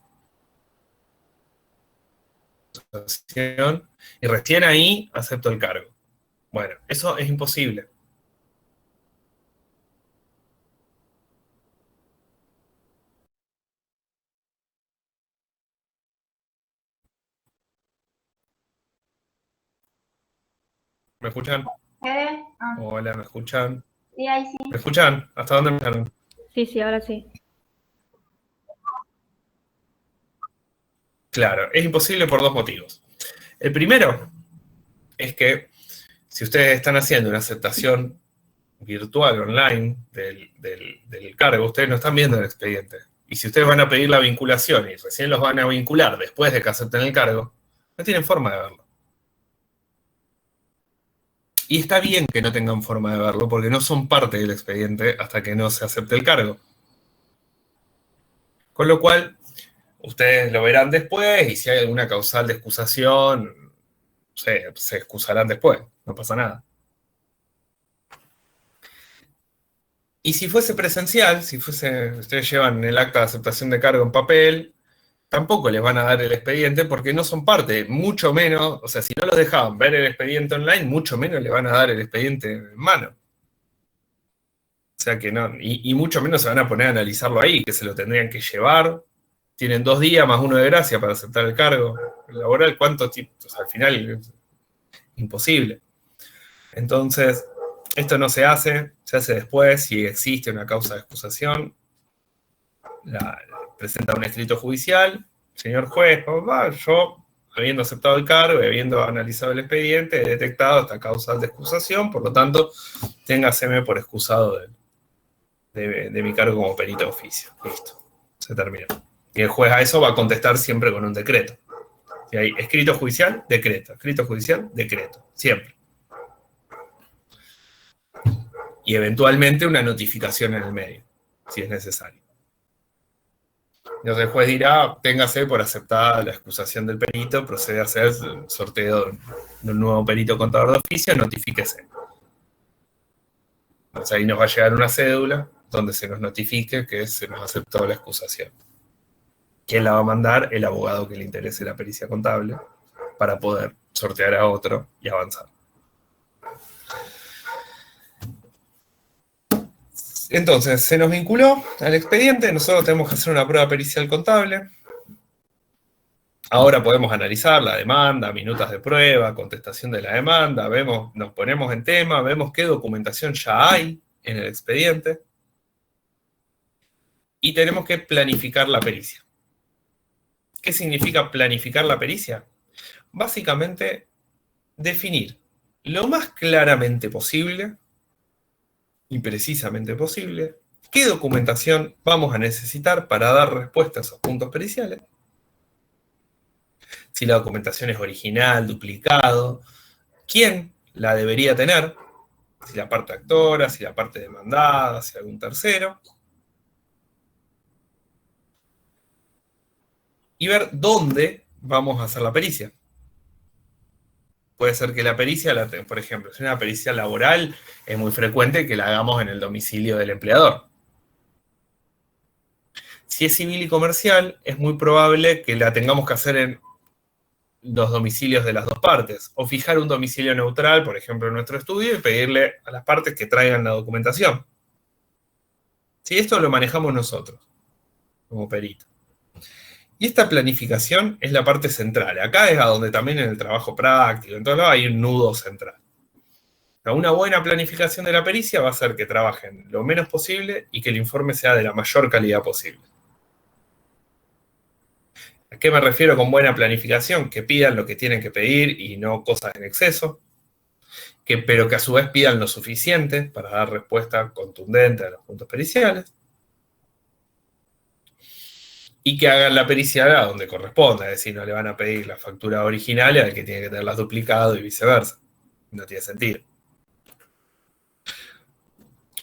y recién ahí acepto el cargo. Bueno, eso es imposible. ¿Me escuchan? Hola, ¿me escuchan? Sí, ahí sí. ¿Me escuchan? ¿Hasta dónde me escuchan? Sí, ahora sí. Claro, es imposible por dos motivos. El primero es que si ustedes están haciendo una aceptación virtual, online, del cargo, ustedes no están viendo el expediente. Y si ustedes van a pedir la vinculación y recién los van a vincular después de que acepten el cargo, no tienen forma de verlo. Y está bien que no tengan forma de verlo, porque no son parte del expediente hasta que no se acepte el cargo. Con lo cual, ustedes lo verán después, y si hay alguna causal de excusación, se excusarán después, no pasa nada. Y si fuese presencial, ustedes llevan el acta de aceptación de cargo en papel, tampoco les van a dar el expediente porque no son parte, mucho menos, o sea, si no los dejaban ver el expediente online, mucho menos les van a dar el expediente en mano. O sea que no, y mucho menos se van a poner a analizarlo ahí, que se lo tendrían que llevar. Tienen 2 días más 1 de gracia para aceptar el cargo laboral. ¿Cuánto tiempo? O sea, al final es imposible. Entonces, esto no se hace después. Si existe una causa de excusación, presenta un escrito judicial. Señor juez, yo, habiendo aceptado el cargo y habiendo analizado el expediente, he detectado esta causa de excusación, por lo tanto, téngaseme por excusado de mi cargo como perito de oficio. Listo, se terminó. Y el juez a eso va a contestar siempre con un decreto. Si hay escrito judicial, decreto. Escrito judicial, decreto. Siempre. Y eventualmente una notificación en el medio, si es necesario. Entonces el juez dirá, téngase por aceptada la excusación del perito, procede a hacer el sorteo de un nuevo perito contador de oficio, notifíquese. Entonces ahí nos va a llegar una cédula donde se nos notifique que se nos aceptó la excusación. ¿Quién la va a mandar? El abogado que le interese la pericia contable, para poder sortear a otro y avanzar. Entonces, se nos vinculó al expediente, nosotros tenemos que hacer una prueba pericial contable. Ahora podemos analizar la demanda, minutas de prueba, contestación de la demanda, nos ponemos en tema, vemos qué documentación ya hay en el expediente y tenemos que planificar la pericia. ¿Qué significa planificar la pericia? Básicamente, definir lo más claramente posible y precisamente posible qué documentación vamos a necesitar para dar respuesta a esos puntos periciales. Si la documentación es original, duplicado, quién la debería tener, si la parte actora, si la parte demandada, si algún tercero. Y ver dónde vamos a hacer la pericia. Puede ser que la pericia, por ejemplo, si es una pericia laboral, es muy frecuente que la hagamos en el domicilio del empleador. Si es civil y comercial, es muy probable que la tengamos que hacer en los domicilios de las dos partes, o fijar un domicilio neutral, por ejemplo, en nuestro estudio, y pedirle a las partes que traigan la documentación. Si esto lo manejamos nosotros, como perito. Y esta planificación es la parte central. Acá es a donde también en el trabajo práctico, en todo lado hay un nudo central. Una buena planificación de la pericia va a hacer que trabajen lo menos posible y que el informe sea de la mayor calidad posible. ¿A qué me refiero con buena planificación? Que pidan lo que tienen que pedir y no cosas en exceso, pero que a su vez pidan lo suficiente para dar respuesta contundente a los puntos periciales, y que hagan la pericia a donde corresponda, es decir, no le van a pedir la factura original al que tiene que tenerlas duplicado y viceversa. No tiene sentido.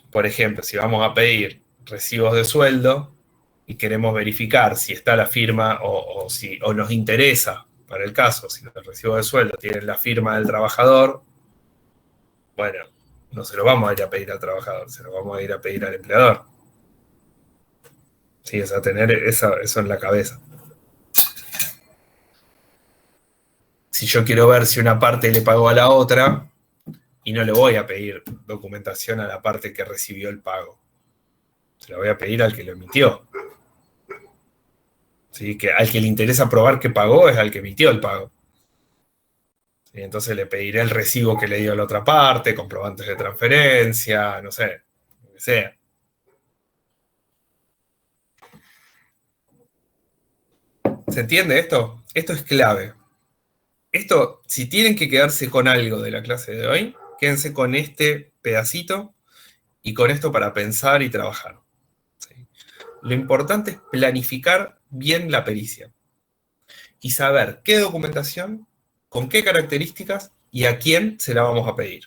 Por ejemplo, si vamos a pedir recibos de sueldo y queremos verificar si está la firma o nos interesa, para el caso, si los recibos de sueldo tienen la firma del trabajador, bueno, no se lo vamos a ir a pedir al trabajador, se lo vamos a ir a pedir al empleador. Sí, o sea, tener eso en la cabeza. Si yo quiero ver si una parte le pagó a la otra, y no le voy a pedir documentación a la parte que recibió el pago. Se la voy a pedir al que lo emitió. ¿Sí? Que al que le interesa probar que pagó es al que emitió el pago. Y entonces le pediré el recibo que le dio a la otra parte, comprobantes de transferencia, no sé, lo que sea. ¿Se entiende esto? Esto es clave. Esto, si tienen que quedarse con algo de la clase de hoy, quédense con este pedacito y con esto para pensar y trabajar. ¿Sí? Lo importante es planificar bien la pericia y saber qué documentación, con qué características y a quién se la vamos a pedir.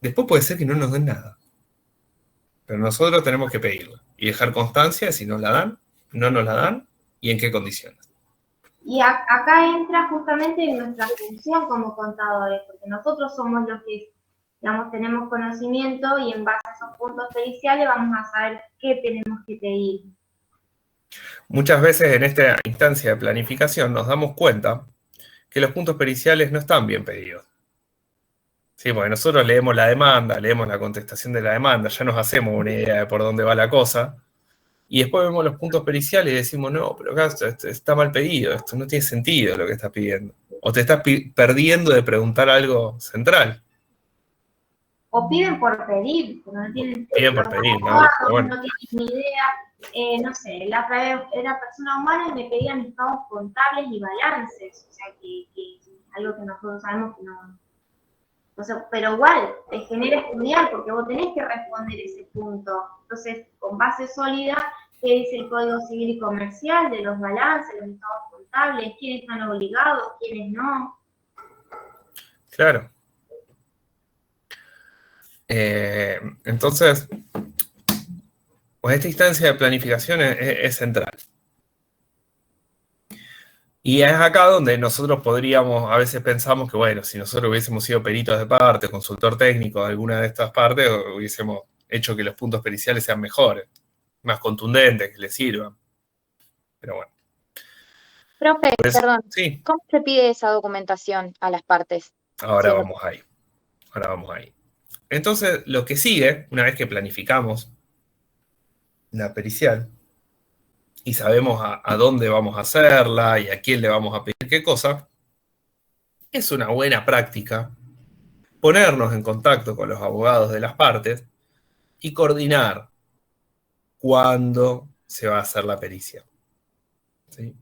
Después puede ser que no nos den nada, pero nosotros tenemos que pedirla y dejar constancia de si nos la dan, no nos la dan y en qué condiciones. Y acá entra justamente nuestra función como contadores, porque nosotros somos los que, digamos, tenemos conocimiento y en base a esos puntos periciales vamos a saber qué tenemos que pedir. Muchas veces en esta instancia de planificación nos damos cuenta que los puntos periciales no están bien pedidos. Sí, porque nosotros leemos la demanda, leemos la contestación de la demanda, ya nos hacemos una idea de por dónde va la cosa, y después vemos los puntos periciales y decimos, no, pero acá está mal pedido, esto no tiene sentido lo que estás pidiendo. O te estás perdiendo de preguntar algo central. O piden por pedir, pero no tienen... Piden por pedir, ¿no? Bueno. No tienen ni idea. No sé, la otra vez era persona humana y me pedían estados contables y balances, o sea que es algo que nosotros sabemos que no... Entonces, pero igual, te genera estudiar porque vos tenés que responder ese punto. Entonces, con base sólida, ¿qué dice el Código Civil y Comercial de los balances, los estados contables? ¿Quiénes están obligados? ¿Quiénes no? Claro. Entonces, pues esta instancia de planificación es central. Y es acá donde nosotros podríamos, a veces pensamos que, bueno, si nosotros hubiésemos sido peritos de parte, consultor técnico de alguna de estas partes, hubiésemos hecho que los puntos periciales sean mejores, más contundentes, que les sirvan. Pero bueno. Profe, Pues, perdón, sí. ¿cómo se pide esa documentación a las partes? Ahora vamos ahí. Entonces, lo que sigue, una vez que planificamos la pericial, y sabemos a dónde vamos a hacerla y a quién le vamos a pedir qué cosa, es una buena práctica ponernos en contacto con los abogados de las partes y coordinar cuándo se va a hacer la pericia. ¿Sí?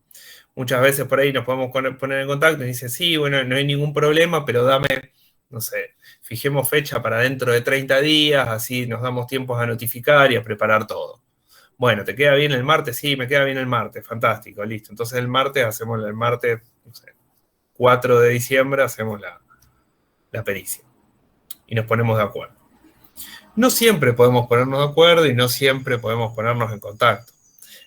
Muchas veces por ahí nos podemos poner en contacto y dicen, sí, bueno, no hay ningún problema, pero dame, no sé, fijemos fecha para dentro de 30 días, así nos damos tiempos a notificar y a preparar todo. Bueno, ¿te queda bien el martes? Sí, me queda bien el martes, fantástico, listo. Entonces el martes hacemos el martes, no sé, 4 de diciembre hacemos la pericia. Y nos ponemos de acuerdo. No siempre podemos ponernos de acuerdo y no siempre podemos ponernos en contacto.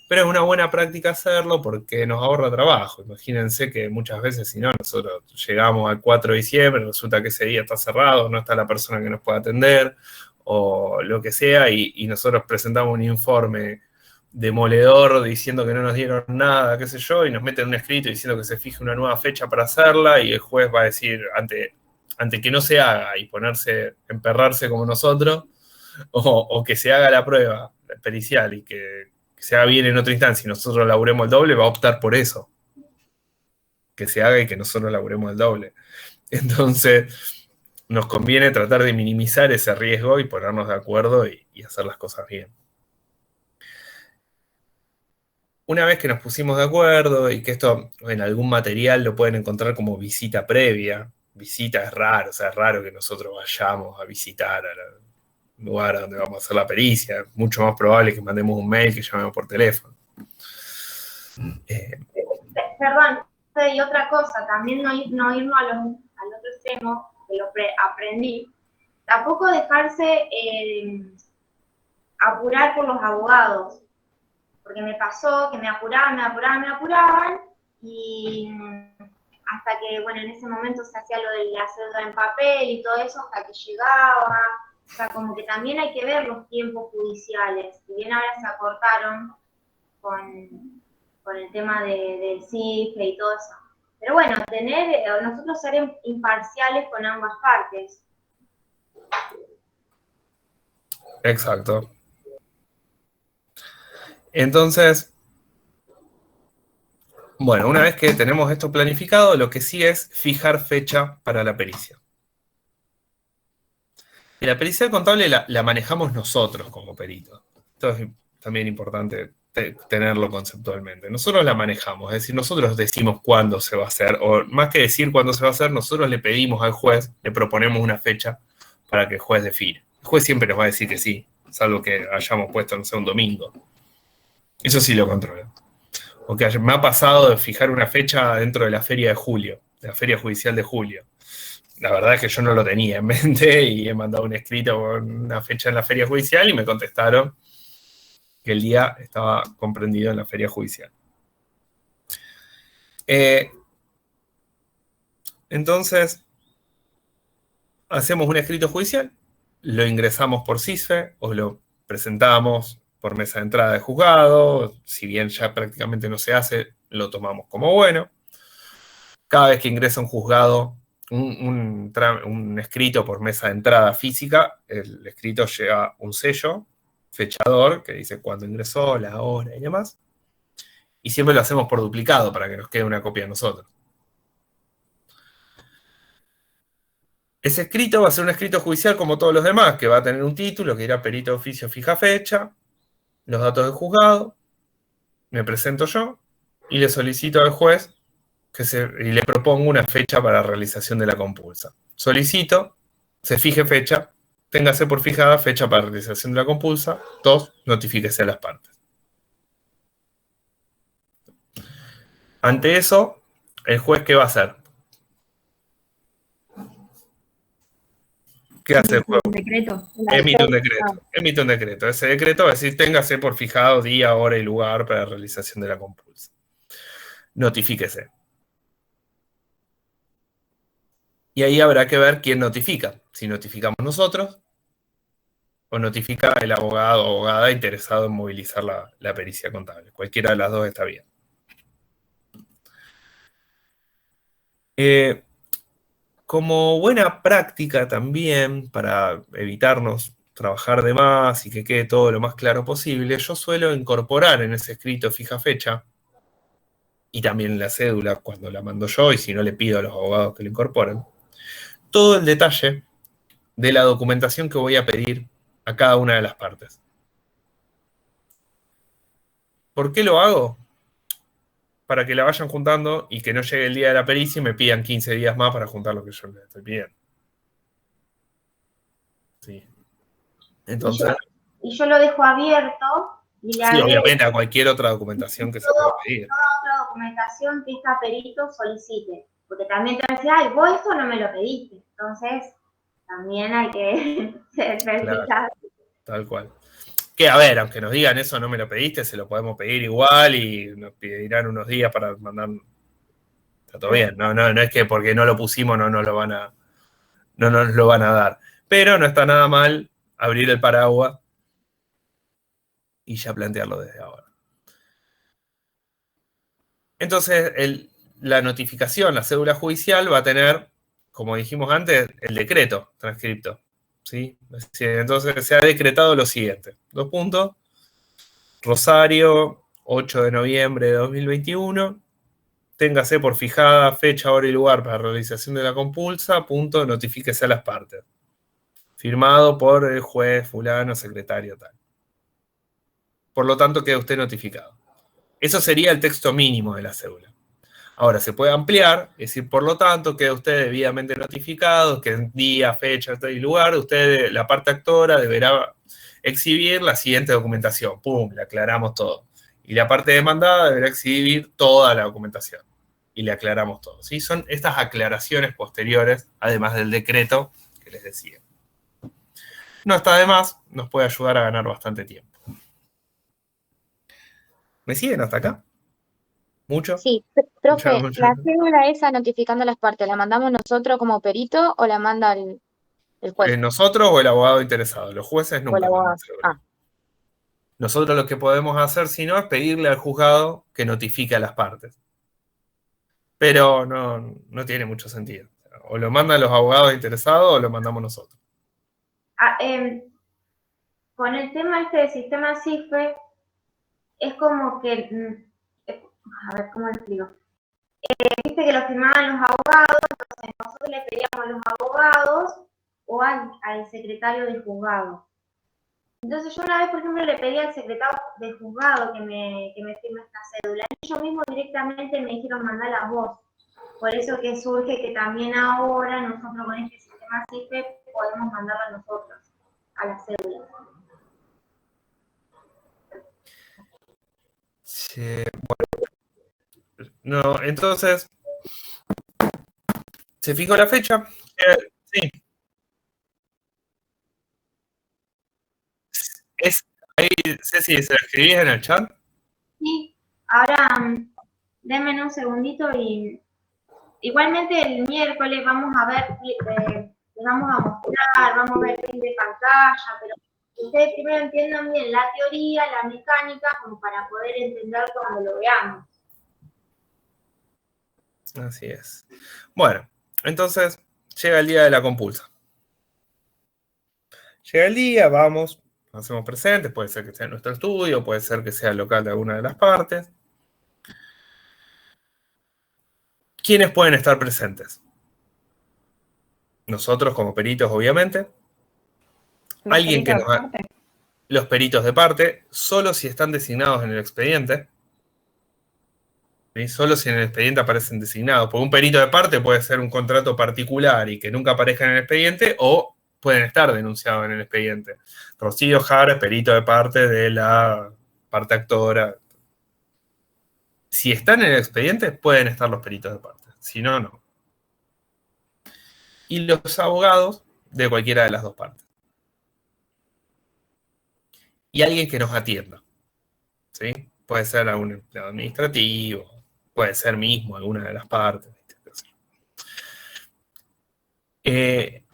Pero es una buena práctica hacerlo porque nos ahorra trabajo. Imagínense que muchas veces, si no, nosotros llegamos al 4 de diciembre, resulta que ese día está cerrado, no está la persona que nos pueda atender, o lo que sea, y nosotros presentamos un informe demoledor diciendo que no nos dieron nada, qué sé yo, y nos meten un escrito diciendo que se fije una nueva fecha para hacerla, y el juez va a decir, ante que no se haga y ponerse, emperrarse como nosotros, o que se haga la prueba pericial y que se haga bien en otra instancia y nosotros laburemos el doble, va a optar por eso. Que se haga y que nosotros laburemos el doble. Entonces, nos conviene tratar de minimizar ese riesgo y ponernos de acuerdo y hacer las cosas bien. Una vez que nos pusimos de acuerdo y que esto en algún material lo pueden encontrar como visita previa, visita es raro, o sea, es raro que nosotros vayamos a visitar al lugar donde vamos a hacer la pericia, es mucho más probable que mandemos un mail que llamemos por teléfono. Perdón, y otra cosa, también no irnos al otro extremo, que lo aprendí, tampoco dejarse apurar por los abogados, porque me pasó que me apuraban, y hasta que, bueno, en ese momento se hacía lo de la cédula en papel y todo eso, hasta que llegaba, o sea, como que también hay que ver los tiempos judiciales, si bien ahora se acortaron con el tema del cifre y todo eso. Pero bueno, nosotros ser imparciales con ambas partes. Exacto. Entonces, Bueno, una vez que tenemos esto planificado, lo que sí es fijar fecha para la pericia. Y la pericia contable la manejamos nosotros como peritos. Esto es también importante tenerlo conceptualmente. Nosotros la manejamos, es decir, nosotros decimos cuándo se va a hacer, o más que decir cuándo se va a hacer, nosotros le pedimos al juez, le proponemos una fecha para que el juez define. El juez siempre nos va a decir que sí, salvo que hayamos puesto, no sé, un domingo. Eso sí lo controla. Porque me ha pasado de fijar una fecha dentro de la feria de julio, de la feria judicial de julio. La verdad es que yo no lo tenía en mente y he mandado un escrito con una fecha en la feria judicial y me contestaron que el día estaba comprendido en la feria judicial. Entonces, hacemos un escrito judicial, lo ingresamos por CISFE o lo presentamos por mesa de entrada de juzgado, si bien ya prácticamente no se hace, lo tomamos como bueno. Cada vez que ingresa un juzgado un escrito por mesa de entrada física, el escrito lleva un sello fechador que dice cuándo ingresó, la hora y demás. Y siempre lo hacemos por duplicado para que nos quede una copia a nosotros. Ese escrito va a ser un escrito judicial como todos los demás, que va a tener un título que dirá perito de oficio fija fecha, los datos del juzgado, me presento yo y le solicito al juez y le propongo una fecha para realización de la compulsa. Solicito, se fije fecha, téngase por fijada fecha para realización de la compulsa, 2, notifíquese a las partes. Ante eso, ¿el juez qué va a hacer? ¿Qué hace el juez? Un decreto. Emite un decreto. Emite un decreto. Ese decreto va a decir, téngase por fijado día, hora y lugar para la realización de la compulsa. Notifíquese. Y ahí habrá que ver quién notifica. Si notificamos nosotros o notifica el abogado o abogada interesado en movilizar la pericia contable. Cualquiera de las dos está bien. Como buena práctica también, para evitarnos trabajar de más y que quede todo lo más claro posible, yo suelo incorporar en ese escrito fija fecha, y también en la cédula cuando la mando yo, y si no le pido a los abogados que lo incorporen, todo el detalle de la documentación que voy a pedir a cada una de las partes. ¿Por qué lo hago? Para que la vayan juntando y que no llegue el día de la pericia y me pidan 15 días más para juntar lo que yo les estoy pidiendo. Sí. Entonces... Y yo lo dejo abierto y le sí, obviamente a cualquier otra documentación que se pueda pedir. Toda otra documentación que esta perito solicite. Porque también te dice, ay, vos esto no me lo pediste. Entonces, también hay que verificar. Claro, tal cual. Que, a ver, aunque nos digan eso no me lo pediste, se lo podemos pedir igual y nos pedirán unos días para mandar. Está todo bien. No es que porque no lo pusimos no nos lo van a dar. Pero no está nada mal abrir el paraguas y ya plantearlo desde ahora. Entonces, la notificación, la cédula judicial va a tener, como dijimos antes, el decreto transcripto. ¿Sí? Entonces se ha decretado lo siguiente. 2 puntos. Rosario, 8 de noviembre de 2021. Téngase por fijada fecha, hora y lugar para realización de la compulsa. Punto, notifíquese a las partes. Firmado por el juez fulano, secretario tal. Por lo tanto, queda usted notificado. Eso sería el texto mínimo de la cédula. Ahora, se puede ampliar, es decir, por lo tanto, queda usted debidamente notificado, que en día, fecha y lugar, usted, la parte actora, deberá exhibir la siguiente documentación. ¡Pum! Le aclaramos todo. Y la parte demandada deberá exhibir toda la documentación. Y le aclaramos todo. ¿Sí? Son estas aclaraciones posteriores, además del decreto que les decía. No está de más, nos puede ayudar a ganar bastante tiempo. ¿Me siguen hasta acá? ¿Mucho? Sí, profe, Mucho. la cédula esa notificando las partes, ¿la mandamos nosotros como perito o la manda el juez? ¿Nosotros o el abogado interesado? Los jueces O nunca el abogado. mandan cédula. Nosotros lo que podemos hacer, si no, es pedirle al juzgado que notifique a las partes. Pero no tiene mucho sentido. O lo mandan los abogados interesados o lo mandamos nosotros. Con el tema este del sistema CIFE, es como que a ver cómo lo explico. Viste que lo firmaban los abogados, entonces nosotros le pedíamos a los abogados o al secretario del juzgado. Entonces yo una vez, por ejemplo, le pedí al secretario del juzgado que me firme esta cédula. Y ellos mismos directamente me dijeron mandala a vos. Por eso que surge que también ahora nosotros con este sistema CIFE podemos mandarla nosotros a la cédula. Sí, bueno. No, entonces, ¿se fijó la fecha? Sí. Ahí, Ceci, ¿se la escribís en el chat? Sí, ahora denme un segundito y igualmente el miércoles vamos a ver, les vamos a mostrar, vamos a ver el de pantalla, pero ustedes primero entiendan bien la teoría, la mecánica, como para poder entender cuando lo veamos. Así es. Bueno, entonces llega el día de la compulsa. Llega el día, vamos, nos hacemos presentes, puede ser que sea nuestro estudio, puede ser que sea el local de alguna de las partes. ¿Quiénes pueden estar presentes? Nosotros como peritos, obviamente. Alguien que nos haga. Los peritos de parte, solo si están designados en el expediente. ¿Sí? Solo si en el expediente aparecen designados. Porque un perito de parte puede ser un contrato particular y que nunca aparezca en el expediente, o pueden estar denunciados en el expediente. Rocío Jara, perito de parte de la parte actora. Si están en el expediente, pueden estar los peritos de parte. Si no, no. Y los abogados de cualquiera de las dos partes. Y alguien que nos atienda. ¿Sí? Puede ser algún empleado administrativo, puede ser mismo alguna de las partes. En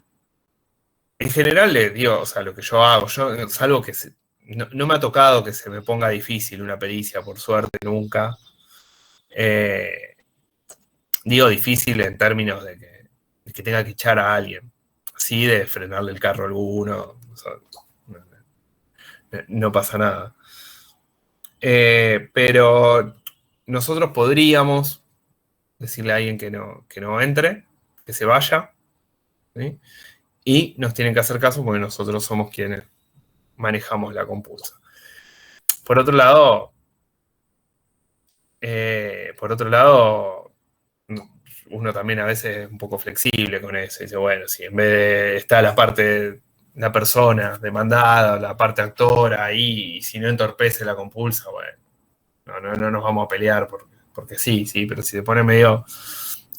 general, les digo, o sea, lo que yo hago, salvo que no me ha tocado que se me ponga difícil una pericia, por suerte, nunca. Digo difícil en términos de que tenga que echar a alguien, así de frenarle el carro a alguno, o sea, no pasa nada. Pero nosotros podríamos decirle a alguien que no entre, que se vaya, ¿sí? Y nos tienen que hacer caso porque nosotros somos quienes manejamos la compulsa. Por otro lado, uno también a veces es un poco flexible con eso. Dice, bueno, si en vez de estar la persona demandada, la parte actora ahí, y si no entorpece la compulsa, bueno, no nos vamos a pelear porque sí, pero si se pone medio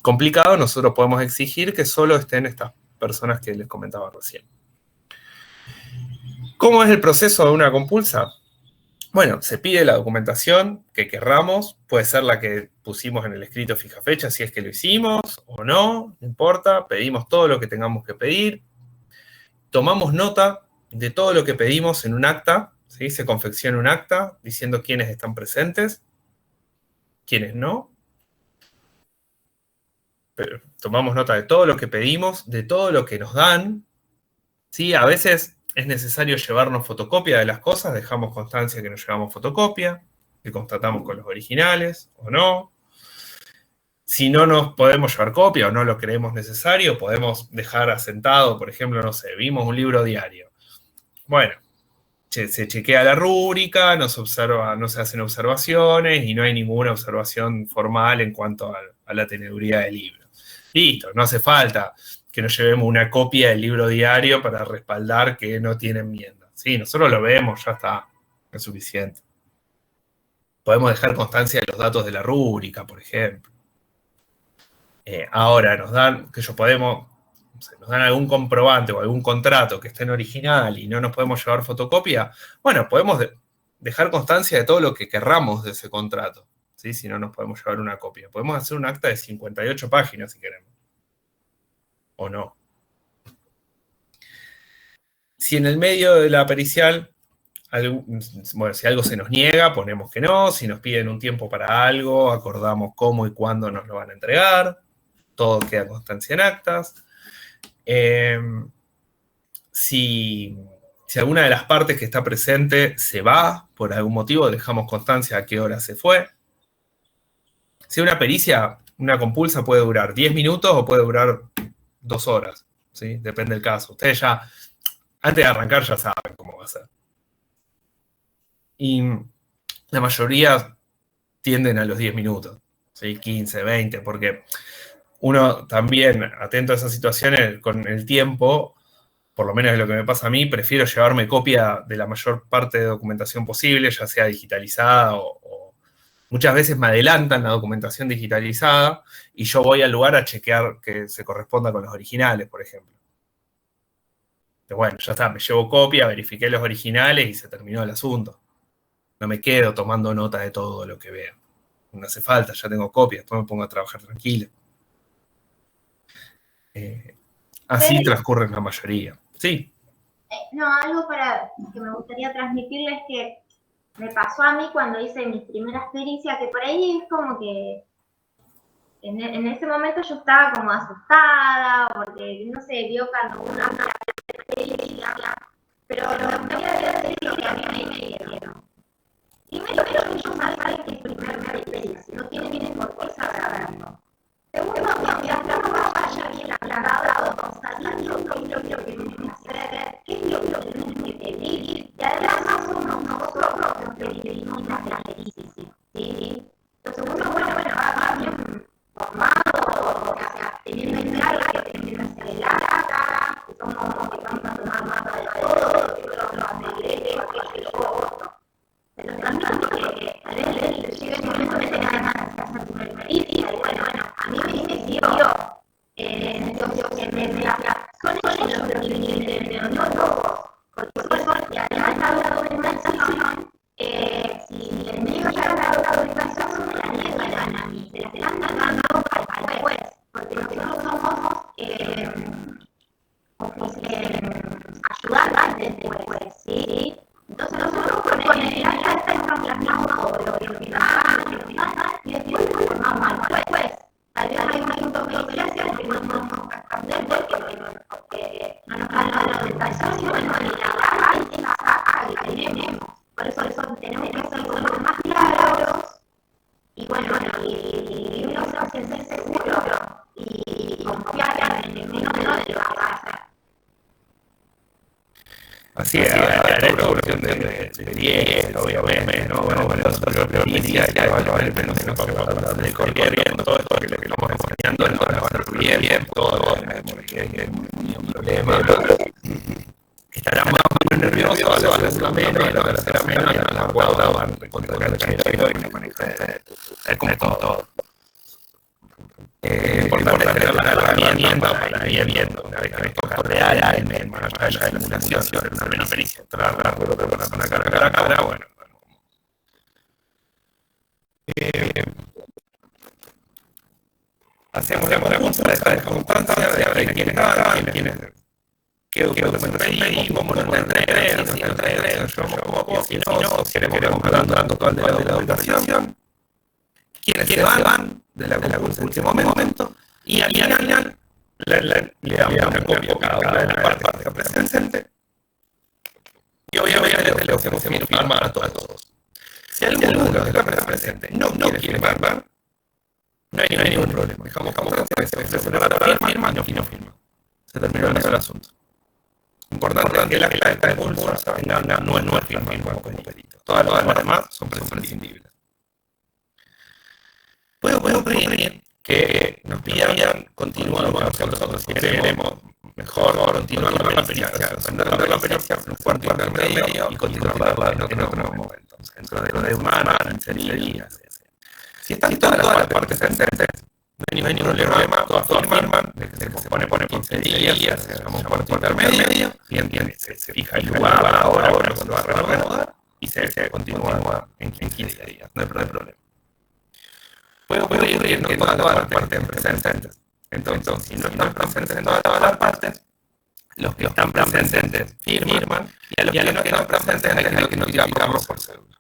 complicado, nosotros podemos exigir que solo estén estas personas que les comentaba recién. ¿Cómo es el proceso de una compulsa? Bueno, se pide la documentación que querramos, puede ser la que pusimos en el escrito fija fecha, si es que lo hicimos o no importa, pedimos todo lo que tengamos que pedir, tomamos nota de todo lo que pedimos en un acta, ¿sí? Se confecciona un acta diciendo quiénes están presentes, quiénes no. Pero tomamos nota de todo lo que pedimos, de todo lo que nos dan, ¿sí? A veces es necesario llevarnos fotocopia de las cosas, dejamos constancia que nos llevamos fotocopia, que constatamos con los originales o no. Si no nos podemos llevar copia o no lo creemos necesario, podemos dejar asentado, por ejemplo, no sé, vimos un libro diario. Bueno, se chequea la rúbrica, no se hacen observaciones y no hay ninguna observación formal en cuanto a la teneduría del libro. Listo, no hace falta que nos llevemos una copia del libro diario para respaldar que no tiene enmienda. Sí, nosotros lo vemos, ya está, es suficiente. Podemos dejar constancia de los datos de la rúbrica, por ejemplo. Ahora nos dan algún comprobante o algún contrato que esté en original y no nos podemos llevar fotocopia. Bueno, podemos dejar constancia de todo lo que querramos de ese contrato, ¿sí? Si no nos podemos llevar una copia. Podemos hacer un acta de 58 páginas si queremos. O no. Si en el medio de la pericial, si algo se nos niega, ponemos que no. Si nos piden un tiempo para algo, acordamos cómo y cuándo nos lo van a entregar. Todo queda constancia en actas. Si alguna de las partes que está presente se va por algún motivo, dejamos constancia a qué hora se fue. Si una pericia, una compulsa puede durar 10 minutos o puede durar 2 horas, ¿sí? Depende del caso. Ustedes ya, antes de arrancar, ya saben cómo va a ser. Y la mayoría tienden a los 10 minutos, ¿sí? 15, 20, porque uno también, atento a esas situaciones, con el tiempo, por lo menos es lo que me pasa a mí, prefiero llevarme copia de la mayor parte de documentación posible, ya sea digitalizada o muchas veces me adelantan la documentación digitalizada y yo voy al lugar a chequear que se corresponda con los originales, por ejemplo. Pero bueno, ya está, me llevo copia, verifiqué los originales y se terminó el asunto. No me quedo tomando nota de todo lo que veo. No hace falta, ya tengo copia, después me pongo a trabajar tranquilo. Así transcurre la mayoría. Sí. No, algo que me gustaría transmitirles que me pasó a mí cuando hice mis primeras pericias, que por ahí es como que en ese momento yo estaba como asustada, porque no sé, vio cuando una pericia, pero lo que voy a decir es lo que a mí me dieron. Primero que yo sabía que es primer pericia, no tienen por qué saberlo. Segundo, que hasta no vaya bien aclarado, sabiendo qué es lo que tienen que hacer, qué es lo que tienen que pedir, y además somos nosotros los que definimos la pericia, ¿sí? Entonces uno, va bien formado, o sea, teniendo en claro que tenemos que hacer el acta, que vamos a tomar mapa de todo, que todos los arregles, que yo, pero también que tal vez llega el momento de tener ganas de hacer su pericia, y bueno, a mí me sirvió, entonces son ellos los que vienen, no todos, porque son, y además la documentación, si el médico ya ha dado la documentación, me la niegan a mí, se la están dando al juez, porque nosotros somos ayudantes del juez, ¿sí? Entonces nosotros con el acta estamos plasmando lo que pasa, y después lo formamos al juez. Tal vez hay un asunto de vigilancia que no podemos responder porque no nos dan la documentación, y bueno, y la hay que sacar y tenemos. Por eso tenemos que ser lo más claros, y bueno, y uno se hace seguro y confiar en el menos de lo que va a hacer. Así es, la evolución de 10, obviamente, ¿no? Bueno, nosotros pericia, ya va a haber menos de corriendo, todo esto que estamos enseñando, no va a estar bien, todo, porque hay un problema, estará más nervioso, se va a hacer menos, lo va a hacer menos, y no la guarda, van a encontrar el canchero y no conecta, es como todo. Importante tener la herramienta para ir viendo una vez que esto es real, más allá de la simulación, una pericia, trabajarlo con la persona cara a cara, bueno. Hacemos la muestra de esta constancia de quiénes estaban, qué documento pedí, cómo lo entregué, si no entregué, yo copio, si no, si queremos dando toda la documentación, quiénes van de la consulta en ese momento, y al final le damos una copia a cada una de las partes presentes, y obviamente le hacemos firmar a todos. Si alguno de los partes presentes no quiere firmar, no hay ningún problema. Dejamos que se firma, no firma. Se terminó el asunto. Importante que la acta de compulsa no es firmar como perito. Todas las demás son prescindibles. Puedo pedir que nos pidan continuar con nosotros si queremos mejor continuar con la pericia, suspender la pericia, un cuarto intermedio y continuarla en otro momento, dentro de una semana, 15 días. Si están todas las partes presentes, no hay ningún problema, todas firman, se pone 15 días, se llama un cuarto intermedio, y se fija el lugar, ahora cuando va a reanudar, y se continúa en 15 días, no hay problema. Puedo pedir que todas las partes presentes. Entonces, si no están presentes en todas las partes, los que están presentes firman, y a los que no están presentes hay que notificarlos por cédula.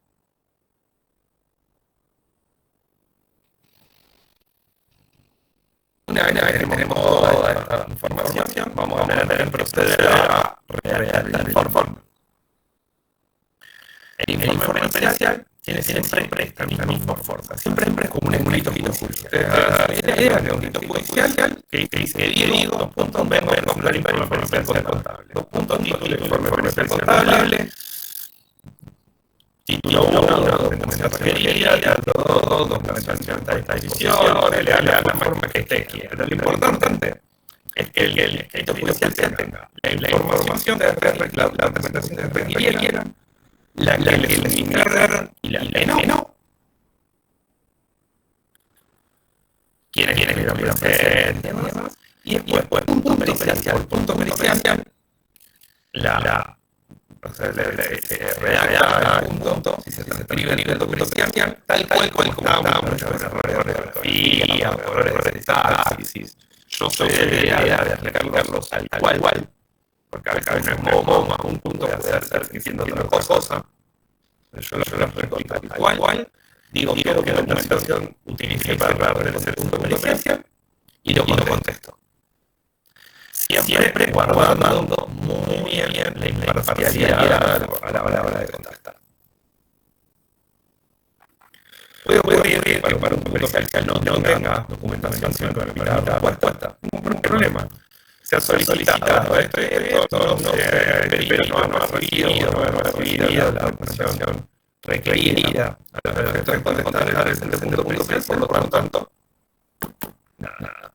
Una vez que tenemos toda esta información, vamos a proceder a redactar el informe. El informe pericial tiene siempre esta misma forma, siempre es como un escrito judicial. La idea de un escrito judicial que dice Diego, 2 puntos, vengo a comprar informe policial contable, 2 puntos, título informe policial contable, título 1, documentación requerida, título 2, documentación de esta disposición, le da la forma que esté quiera. Pero lo importante es que el escrito judicial tenga la información de la documentación que requirieran, la que les indicaron y la que no. Quiénes estuvieron presentes y después punto pericial, se redacta un punto, si se escribe a nivel pericial, tal cual como estábamos, muchas veces errores de ortografía, errores de sintaxis. Yo soy de la idea de aplicarlos tal cual, porque a veces un coma, un punto puede estar diciendo otra cosa. Yo los reconozco tal cual, digo quiero que la documentación utilice para realizar el punto de pericial y lo contesto. Siempre guardando muy bien la imparcialidad a la hora de contestar. Puede ocurrir para un punto pericial no tenga documentación siempre para la respuesta. Ningún problema. Se ha solicitado esto, el perito no ha recibido la documentación requerida a los efectos de contestar el punto pericial, por lo tanto, nada.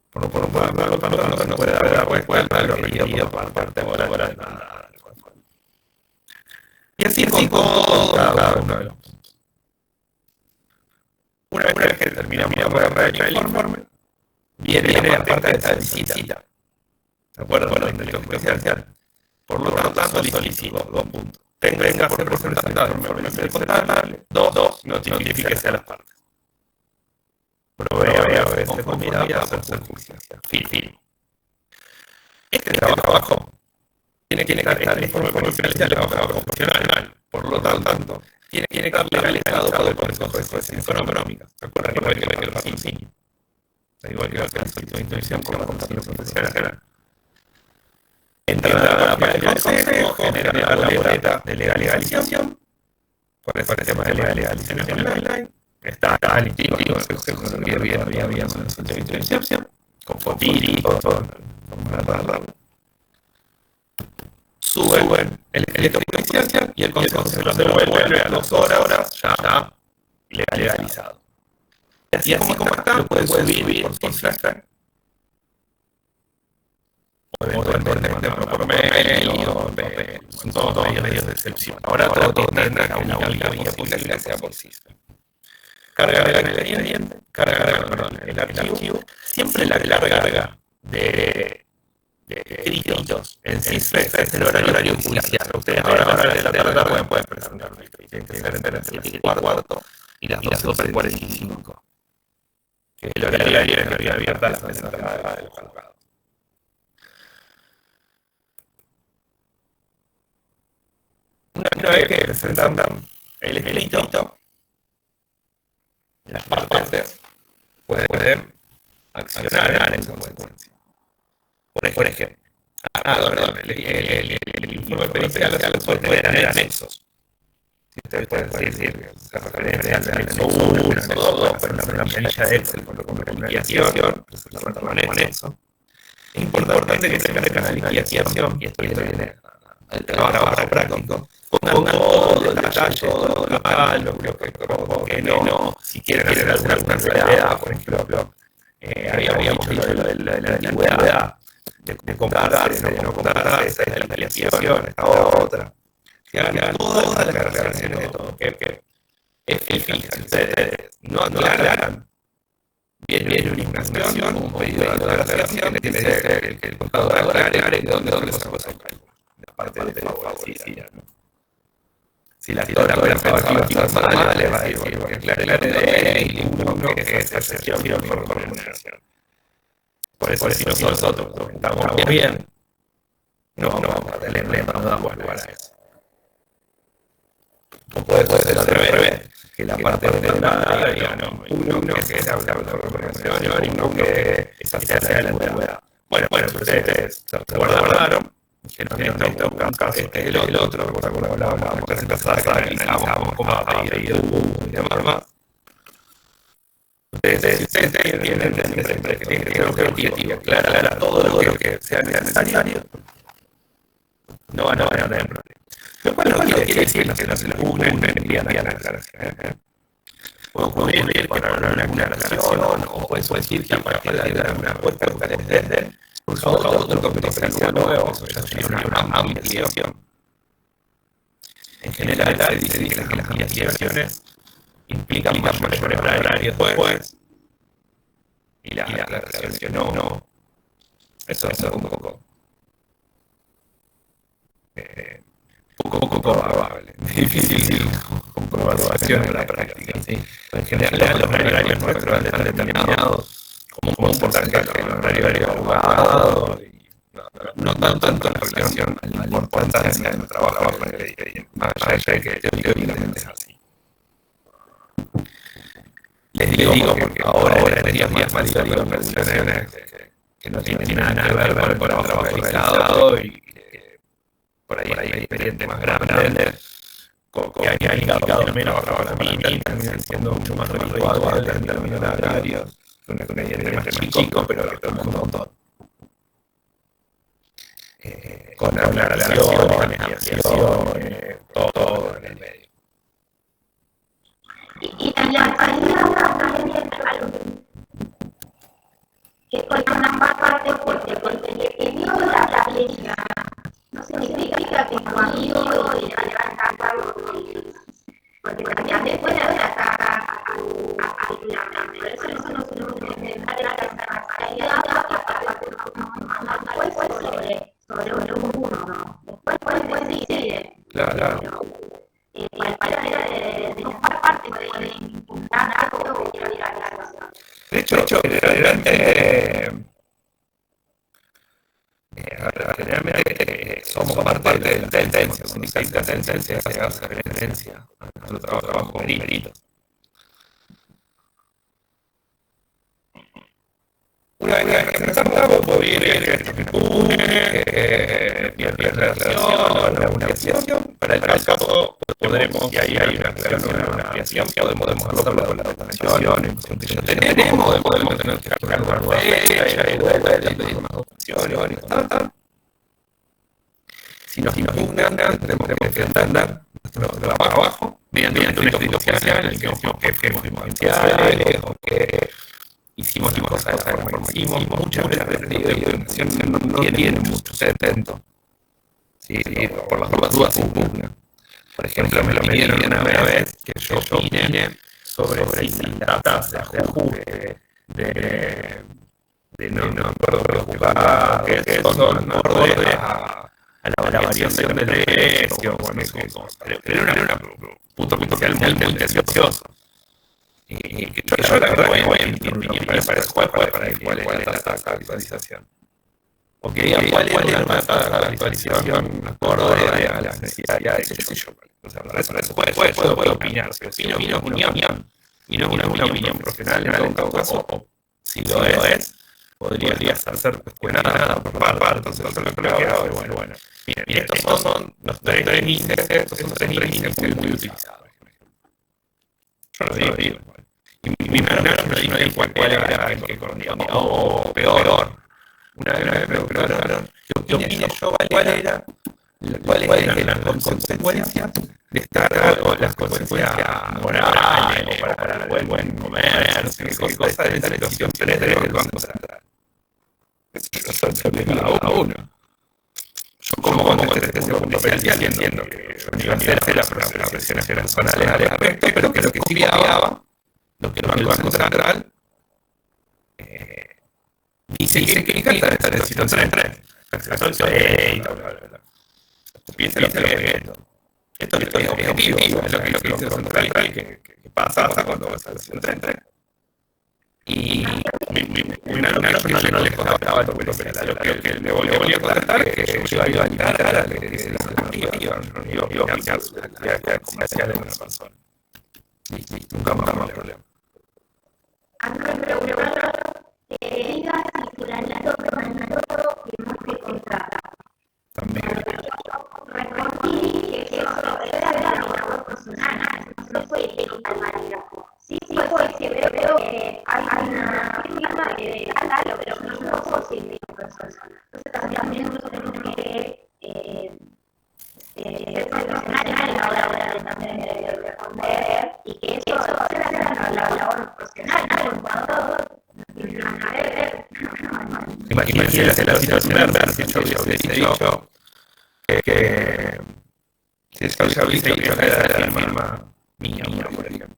Por lo tanto, no puede dar la respuesta de lo requerido por parte moral de nada. Y así con cada uno de los puntos. Una vez que terminamos de redactar el informe, viene la parte de esta visita. ¿De acuerdo? Con el delito judicial. Por lo tanto, solicito 2 puntos. Tenga por representante de información contable. 2, notifíquese a las partes. Provea de conformidad para hacer justicia. Fin. Este trabajo tiene que estar en el informe policial de trabajo profesional. Por lo tanto, tiene que estar legalizado por el Consejo de Justicia Económica. ¿Se acuerdan? Igual que el raciocinio. Igual que el solicitud de instrucción por la contación profesional. Entra a la página del Consejo, genera la boleta de legalización. Por ese tema de legalización online. Está el título del Consejo de bien con el solicitud de instrucción. Con fotito, todo. Suben el escrito judicial y el Consejo se lo devuelve a las 2 horas ya legalizado. Y así como está, lo puedes subir por Instagram. O eventualmente por mail o son todos medios de excepción. Ahora todo tiene la única vía posible que sea por Instagram. Cargar el expediente, cargar el archivo, siempre la carga de escritos en CISPES es el horario judicial. Ustedes ahora de la tarde pueden presentar un expediente que ser entre las 7:15 y las 12:45, que es el horario en que abierta la mesa del juzgado. Una vez que presentan el escrito, las partes pueden accionar en consecuencia. Por ejemplo, el informe pericial puede tener anexos. Si ustedes pueden decir que se referencia al anexo 1, anexo 2, pero una planilla de Excel con una liquidación, presentar un anexo. Es importante que tengan una liquidación, y esto viene al trabajo práctico. Pongan todo el detalle, todo lo que no, si quieren hacer alguna salvedad, por ejemplo, habíamos dicho lo de la antigüedad, de comprarse, de no comprarse, esta es la liquidación, esta otra. Que hagan todas las aclaraciones de todo, que fijan, ustedes no aclaran, viene una impugnación, un pedido de aclaración que le dice que el contador aclare de dónde se sacó ese cálculo, la parte de favorecida, ¿no? Si la historia fuera mal, le va a decir que aclare de uno que es excepción por remuneración. Por eso si nosotros estamos bien, no vamos a tener más lugar a eso. O puede ser al revés, que la parte de nada diga, no, uno que se habla de remuneración y uno que se hace la antigüedad. Bueno, ustedes se guardaron, dijeron esto, un caso, el otro, como hablábamos, la clase pasada, analizábamos cómo había ido y demás. Ustedes tienen siempre que tienen que tener un objetivo claro, todo lo que sea necesario, no van a tener problemas. Lo cual no quiere decir que no se lo unen envían la aclaración. Puede ocurrir que para una aclaración o puede decir que a partir de una respuesta que ustedes den surja otro competencial nuevo, eso ya sería una ampliación. En general, se dice que las ampliaciones implican mayor horario después y las aclaraciones que no. Eso es un poco probable. Es difícil comprobar acciones en la práctica. ¿Sí? En general, los horarios nuestros están determinados como un porcentaje del horario de abogado y no tanto en relación a la importancia del trabajo en el expediente, más allá de que teóricamente es así. Les digo porque ahora en días más versiones que no tienen nada que ver con el trabajo realizado y por ahí hay expedientes más grandes que han indicado menos trabajabilidad, terminan siendo mucho más habituales en términos de horarios que un expediente más chico, pero que toma un montón. Con aclaraciones, ampliaciones, todo en el medio. Y en la salida también es algo que con una parte porque el que dio la fecha no significa que tu amigo le va a encantar lo que porque también después de atacar a la por eso no se nos tiene que dar la salida sobre un uno, después decide. Claro. Cualquiera de las partes pueden impugnar algo que quiera la aclaración. De hecho, generalmente somos parte de la tendencia, significa tendencia que hace referencia a nuestro trabajo con perito. Una vez que presentamos, puede ir que pierde relación, una ampliación. Para el caso, podremos, y ahí hay una ampliación, podemos hacerlo con la dotación que ya tenemos, podemos tener que cargar una nueva fecha y pedir más opciones y tal. Si nos impugnan, tenemos que entender nuestro trabajo mediante un escrito oficial en el que decimos que fuimos imparciales o que hicimos las cosas de la forma que hicimos. Muchas veces el pedido de impugnación no tiene mucho sustento. Sí, por las dudas se impugna. Por ejemplo, me lo pidieron una vez que yo opine sobre si las tasas de ajuste de no me acuerdo de los juzgados que son acorde a la variación del precio, bueno, pero era un punto potencial muy tendencioso. Y que yo la verdad voy a emitir mi opinión para cuál es la tasa de actualización. O que diga cuál es la tasa de actualización acorde a las necesidades, qué sé yo. O sea, para eso puedo opinar, pero si no es una opinión, y no es una opinión profesional en todo caso, o si lo es, podría ser cuestionada por parte, entonces eso es lo que hago, bueno. Miren, estos son los tres índices, estos son tres índices muy utilizados. Yo lo digo. Y mi menor no dijo cuál era el que correspondía, o peor. Una vez me preguntaron, ¿qué opiné yo? ¿Cuáles eran las consecuencias de estar, o las consecuencias morales, o para el buen comercio, qué cosas de esta situación 3 del Banco Central? Eso es cada uno. Yo como contesté ese punto especial y entiendo que yo no iba a hacer las presiones personales al respecto, pero que lo que sí obviaba, lo que el Banco Central dice que encanta estar en situación 3. Piensa lo que es esto es objetivo, es lo que dice el Central, que pasa cuando vas a la situación 3. Y una yo no le contaba el documento especial, lo que le volví a contestar es que yo iba a invitar a que se la normativa, no iba a opinar sobre la actividad comercial de una persona. Listo, nunca más problema. A mí me preguntaron que diga si fulanito firmó que contrata. También no soy al parágrafo. Sí, veo que hay una firma que da lo, pero no puedo seguir personas. Entonces también nosotros tenemos que ser profesionales a la hora de también de responder, y que eso va a ser la labor profesional cuando Imagínense la situación adversa, yo hubiese dicho que si yo hubiese dicho que era la firma mía, por ejemplo.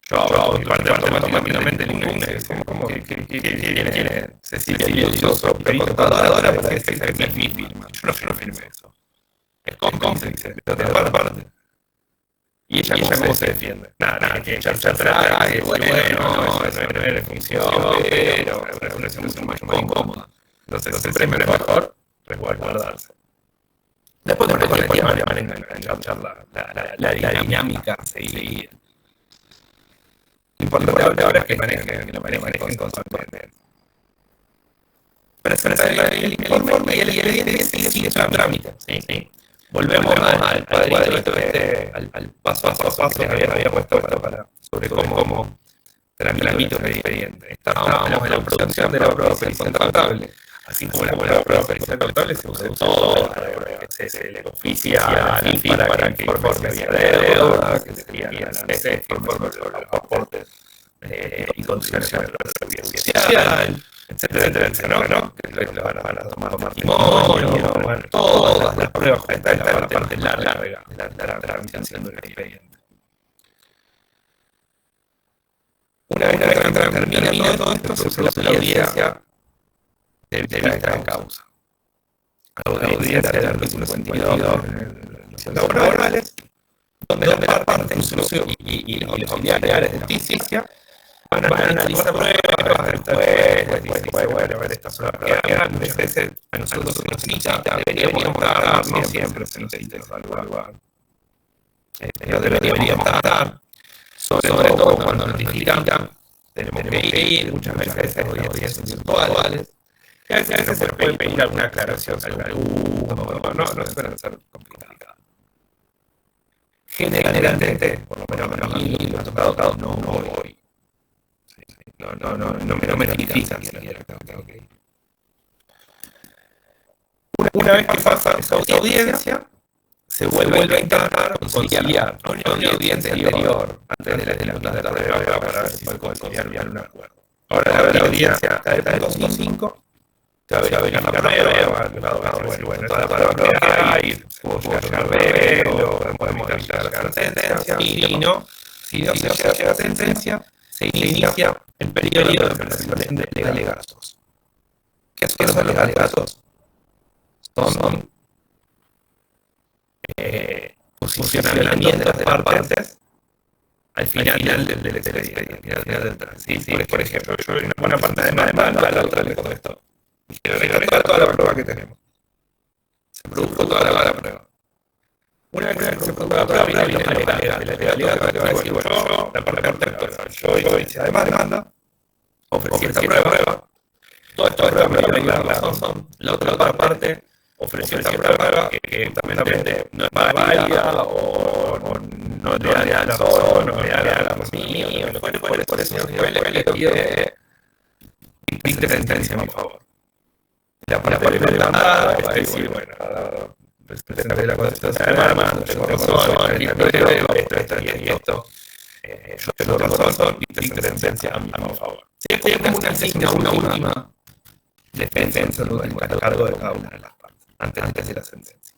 Yo hago mi parte automáticamente el lunes, como que tiene Cecilia Villoso, contadora, para decir que es mi firma. Yo no firmé eso. Es cómplice, dice, pero de otra parte. Y ella cómo se defiende. Nada, que echarse atrás, que bueno, eso no le funciona, pero es una solución más cómoda. Entonces siempre es mejor resguardarse. Después con el tiempo van a enganchar la dinámica a seguir. Lo importante ahora es que lo manejen constantemente. Presentar el informe y el expediente sigue su trámite. Sí. Volvemos al cuadrito al paso a paso que había puesto sobre cómo tramito el expediente. Estábamos en la producción de la prueba pericial contable. Así como la prueba pericial contable se usa todo que se le oficia a la FIP para que informe vía deuda, que sería la ANSES, que informe sobre los aportes y condiciones de la seguridad social, etcétera, ¿no? Que lo van a tomar testimonio, todas las pruebas que están en la parte larga de la tramitación del expediente. Una vez que termina todo esto, se produce la audiencia de vista en causa. La audiencia del artículo 52 de los laborales, donde la parte y los familiares de justicia van a analizar pruebas del juez, dice, bueno, a ver, estas son las pruebas que muchas veces a nosotros se nos cita, deberíamos dar, no siempre se nos cita los evaluar. Deberíamos dar, sobre todo cuando notifican, tenemos que ir, muchas veces a audiencias virtuales, y a veces se puede pedir alguna aclaración sobre alumno, no suelen ser complicadas. Generalmente, por lo menos a mí me ha tocado, no voy. No me notifican siquiera que tengo que ir. Una vez que pasa esa audiencia, se vuelve a intentar conciliar con la audiencia anterior, antes de la prueba, para ver si se puede conciliar un acuerdo. Ahora la audiencia está de punto 5, se va a verificar la prueba, el abogado va a decir, bueno, toda la prueba que hay, puedo llegar de arreglo, podemos evitar la sentencia, y no, si no se llega a sentencia, se inicia el periodo de presentación de alegatos. ¿Qué son los alegatos? Son posicionamientos de las partes al final del expediente, al final del trámite. Por ejemplo, yo en una parte de demanda, la otra le contesto. Y quiero recalcar toda la prueba que tenemos. Se produjo toda la prueba. Una vez que se produjo la prueba, viene el alegato que va a decir, bueno, la parte yo hice además demanda, ofrecí esta prueba, toda esta prueba me dio la razón, la otra parte ofreció esta prueba que también no es válida o no le da la razón, no le da la razón, por eso le pide dicte sentencia a mi favor. La parte de la demanda va a decir, bueno, presentaré la contestación de la demanda, tengo razón, esto, yo tengo razón, dicte sentencia a mi favor. Si es como una última defensa a cargo de cada una de las partes, antes de la sentencia.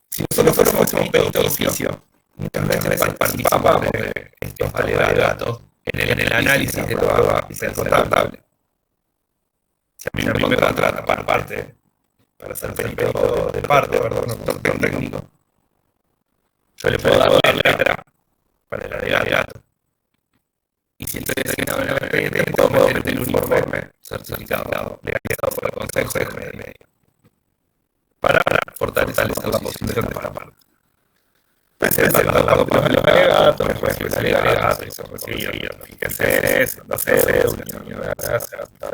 Si nosotros fuésemos perito de oficio, muchas veces participamos de estos alegatos en el análisis de toda la pieza contable. Si a mí me contrata para ser perito de parte, un técnico, yo le puedo dar la letra para el alegato. Y si estoy asignado en el expediente, puedo meter el informe certificado, legalizado por el Consejo de Medio, para fortalecer la posición de la parte. Puede ser el papel de alegato, me puede escribir el alegato, y se recibe, fíjense eso, no sé, una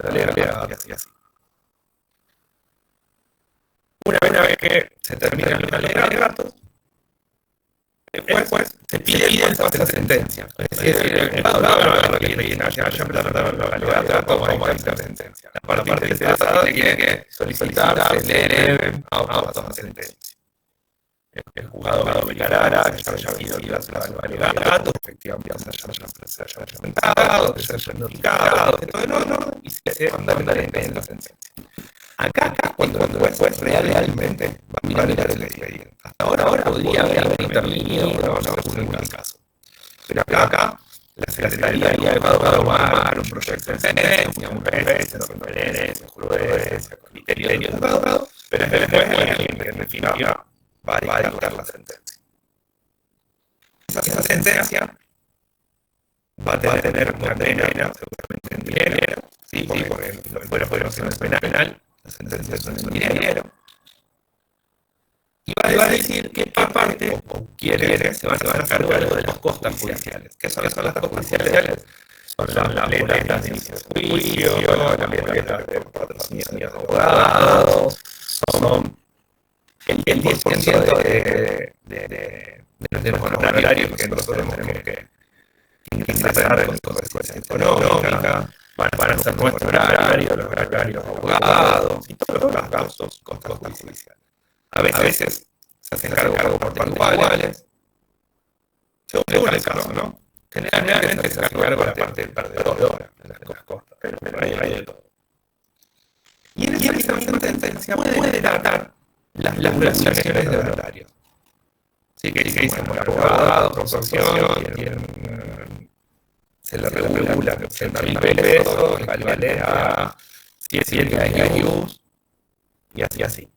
alegato, y así. Una vez que se terminan los alegatos, Después se pide el pase de la sentencia. Es decir, el juzgado agarra la ley ya presentaron la legalidad como la sentencia. La parte interesada tiene que solicitar, se eleve a la sentencia. El juzgado declarará que se haya habido la legalidad, efectivamente se haya presentado, que se haya notificado, que todo en orden y se fundamentalmente en la sentencia. Acá cuando el juez realmente va a mirar el expediente. Hasta ahora podría haber intervenido, no según el caso. Pero acá la Secretaría del Abogado va a armar un proyecto de sentencia, un referencia, jurisprudencia, criterio del abogado, pero es el juez el que en definitiva va a dictar la sentencia. Esa sentencia va a tener una pena, seguramente en dinero, sí, porque los fueros en el penal, las sentencias son en dinero. Y va a decir qué parte o quiere se van a hacer cargo de las costas judiciales. ¿Qué son las costas judiciales? Son las boletas de inicio de juicio, las boletas de patrocinio de abogados, son el 10% de los honorarios que nosotros tenemos que ingresar en consecuencias económicas, para hacer nuestro horario, los horarios de abogados y todos los gastos, costas judiciales. A veces se hacen cargo por iguales, según el caso, ¿no? Generalmente se hace cargo la parte perdedora de las costas, pero hay de todo. Y en esa misma sentencia puede datar las regulaciones de horario. Sí, que dicen, bueno, abogado, proporción, se le regula 80.000 pesos, vale a 100 IUs, y así.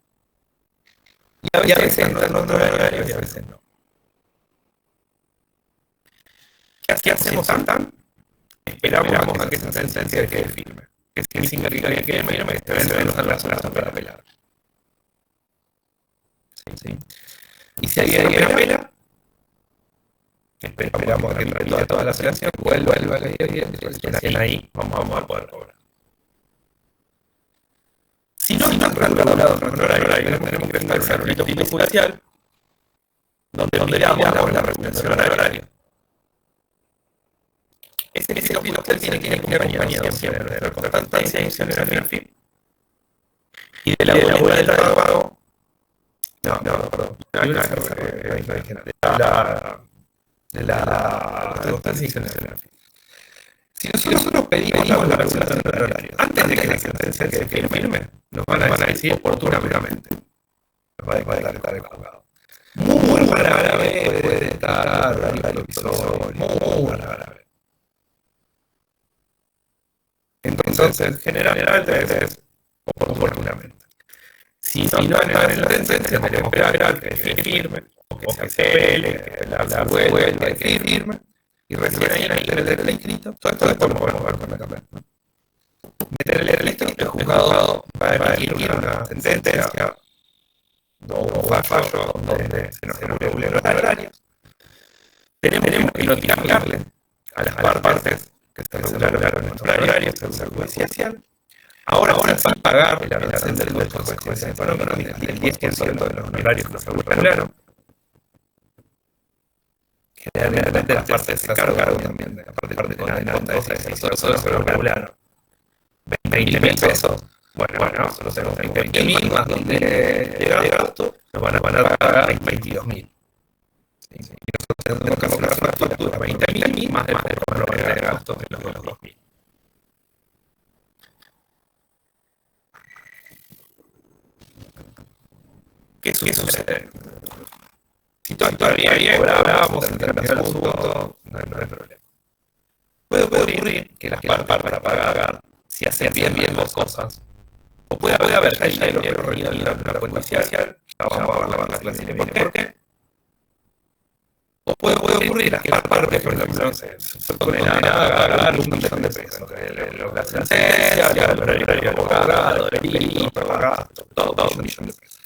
Y a veces entran los horarios y a veces no. ¿Qué hacemos tan? Esperamos a que esa sentencia quede firme. ¿Qué significa que quede firme? Que se ven las horas para apelar. ¿Sí? Y si alguien apela, esperamos a que termine toda la apelación, vuelva a la y ahí vamos a poder cobrar. Si no están regulados en nuestro horario, tenemos que ingresar a un litigio judicial donde miramos la regulación del horario. Ese litigio judicial tiene que ir acompañado siempre de la constancia y en fin. Y de la boleta de pago. No, perdón. De la constancia y en fin. Si nosotros pedimos la regulación del horario antes de que la sentencia quede firme, nos van a decir oportunamente. Nos va a declarar el juzgado. Muy rara vez puede estar horario provisorio, muy rara vez. Entonces, generalmente es oportunamente. Si no están en la sentencia, tenemos que esperar que quede firme, o que se apele, que la vuelva y quede firme. Y recién ahí en el inscrito, todo esto después lo podemos ver correctamente. Meter el inscrito, el juzgado va a emitir una sentencia o un fallo donde se nos regule los horarios. Tenemos que notificarle a las partes que se regularon en nuestro horario, que es el judicial. Ahora van a pagar la relación del costo de consecuencias económicas del 10% de los honorarios que nos regularon. Generalmente las partes se cargan también de la parte penal en cuenta de eso se lo regularon. 20.000 pesos. Bueno, nosotros tenemos 20.000 más de gasto, nos van a pagar 22.000. Y nosotros tenemos que hacer una factura 20.000 más de gastos de los 2.000. ¿Qué sucede? Si todavía cobramos en términos del asunto, no hay problema. Puede ocurrir que las partes para pagar, si hacen bien las cosas, o puede haber ya lo que he reunido en la cuenta judicial, ya vamos a ver la clase de por qué. O puede ocurrir que las partes, por ejemplo, se ponen a pagar 1 millón de pesos. La sentencia, el horario de abogado, el delito, todo 1 millón de pesos.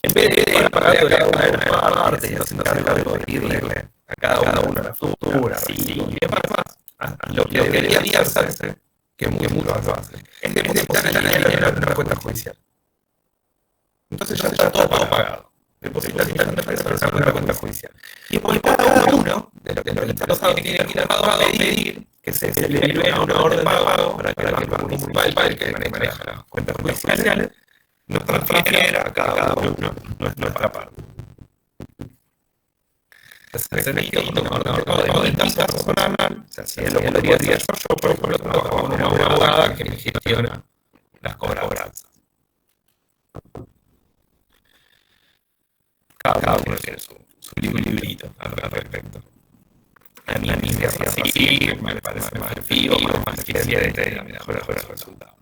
En vez de pagar una parte y haciéndose cargo de pedirle a cada uno la factura, y demás, lo que debería hacerse, que muchos lo hacen, es depositar el dinero en una cuenta judicial. Entonces ya está todo pagado. deposita el millón de pesos en una cuenta judicial. Y por cada uno de los interesados tiene que ir a pedir que se libere una orden de pago para que el Banco Municipal, que maneja las cuentas judiciales, nos transfiera a cada uno nuestra parte. Se emite un orden de tasa personal, si él lo podría hacer yo, por ejemplo, trabajo con una abogada que me gestiona las cobranzas. Cada uno tiene su librito al respecto. A mí me hace así, me parece más efectivo, más eficiente y mejor resultado.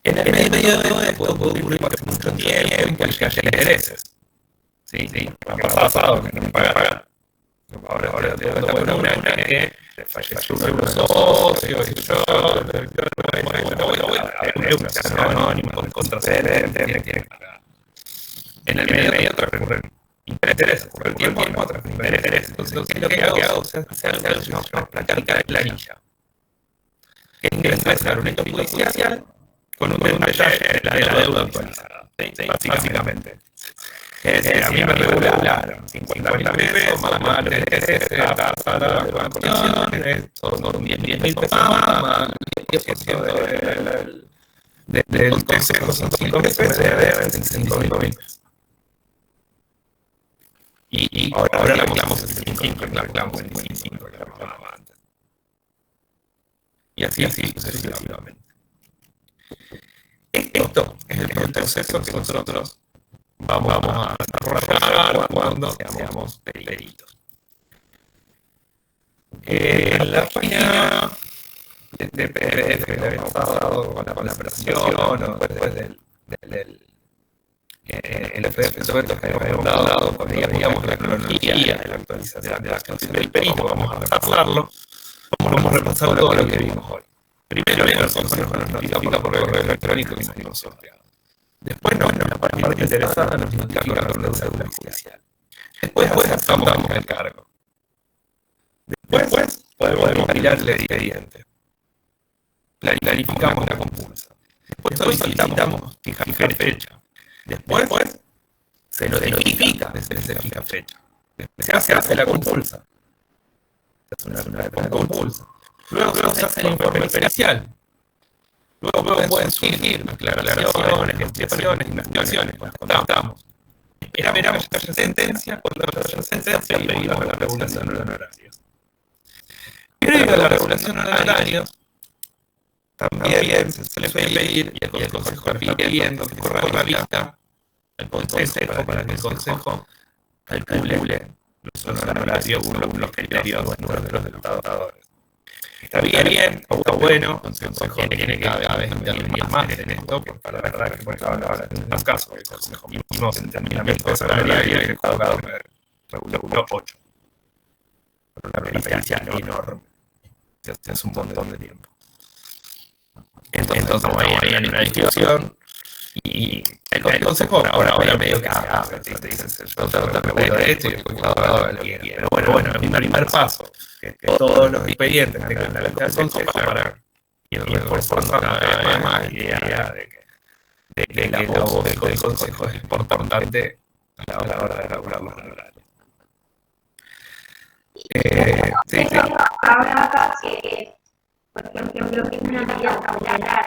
En el medio de esto puede ocurrir por mucho tiempo que haya intereses. Sí, me ha pasado que no me pagan. Ahora te doy una que falleció un socio y yo, euros anónimos, contracedentes, tienen que pagar. En el medio recurren intereses, por el tiempo otros intereses. Entonces, ¿qué es lo que hago? Se hace una práctica de planilla. Que es ingresar un hecho judicial con un detalle de la deuda actualizada. Básicamente. Es decir, a mí me regularon 50.000 pesos, más los intereses, tasa de vacunaciones, son 10.000 pesos más, 10% del consejo son 5.000 pesos, deben 65.000 pesos. Y ahora reclamamos el 5, reclamamos el 25, reclamamos antes. Y así sucesivamente. Esto es el proceso que nosotros vamos a desarrollar cuando seamos peritos. La página de PDF que le habíamos dado con la presión o después del el PDF sobre esto que habíamos dado con digamos la cronología de la actualización de la canción del perito, vamos a repasarlo, vamos a repasar todo lo que vimos hoy. Primero el consejo nos notifica por correo electrónico que salimos sorteados. Después la parte interesada nos notifica con la cédula judicial. Después aceptamos el cargo. Después podemos mirar el expediente. Clarificamos la compulsa. Después solicitamos fijar fecha. Después se notifica desde se fija fecha. Después se hace la compulsa. Se hace una compulsa. Luego se hace el informe pericial. Luego pueden surgir aclaraciones, explicaciones, investigaciones, contamos. Esperamos que haya sentencia, cuando haya sentencia pedimos la regulación de honorarios. Previo a la regulación de honorarios, también se suele pedir, y el Consejo está pidiendo que corra la vista al Consejo para que el Consejo calcule los honorarios según los criterios nuestros de los votadores. Está bien, está bueno, el Consejo tiene que cada vez intervenir más en esto, porque para la verdad que ahora en los casos el Consejo vimos en terminamiento salarial y el juzgado reguló 8. Pero una pericia enorme. Se hace un montón de tiempo. Entonces estamos ahí en una discusión y el Consejo ahora medio que te dice yo te regulo de esto y el juzgado lo quiere. Pero bueno, el primer paso que todos los expedientes tengan la vista del Consejo para ir reforzando cada vez más la idea de que la voz del Consejo es importante a la hora de regular los honorarios. Ahora acá que, por ejemplo, que es una medida cautelar,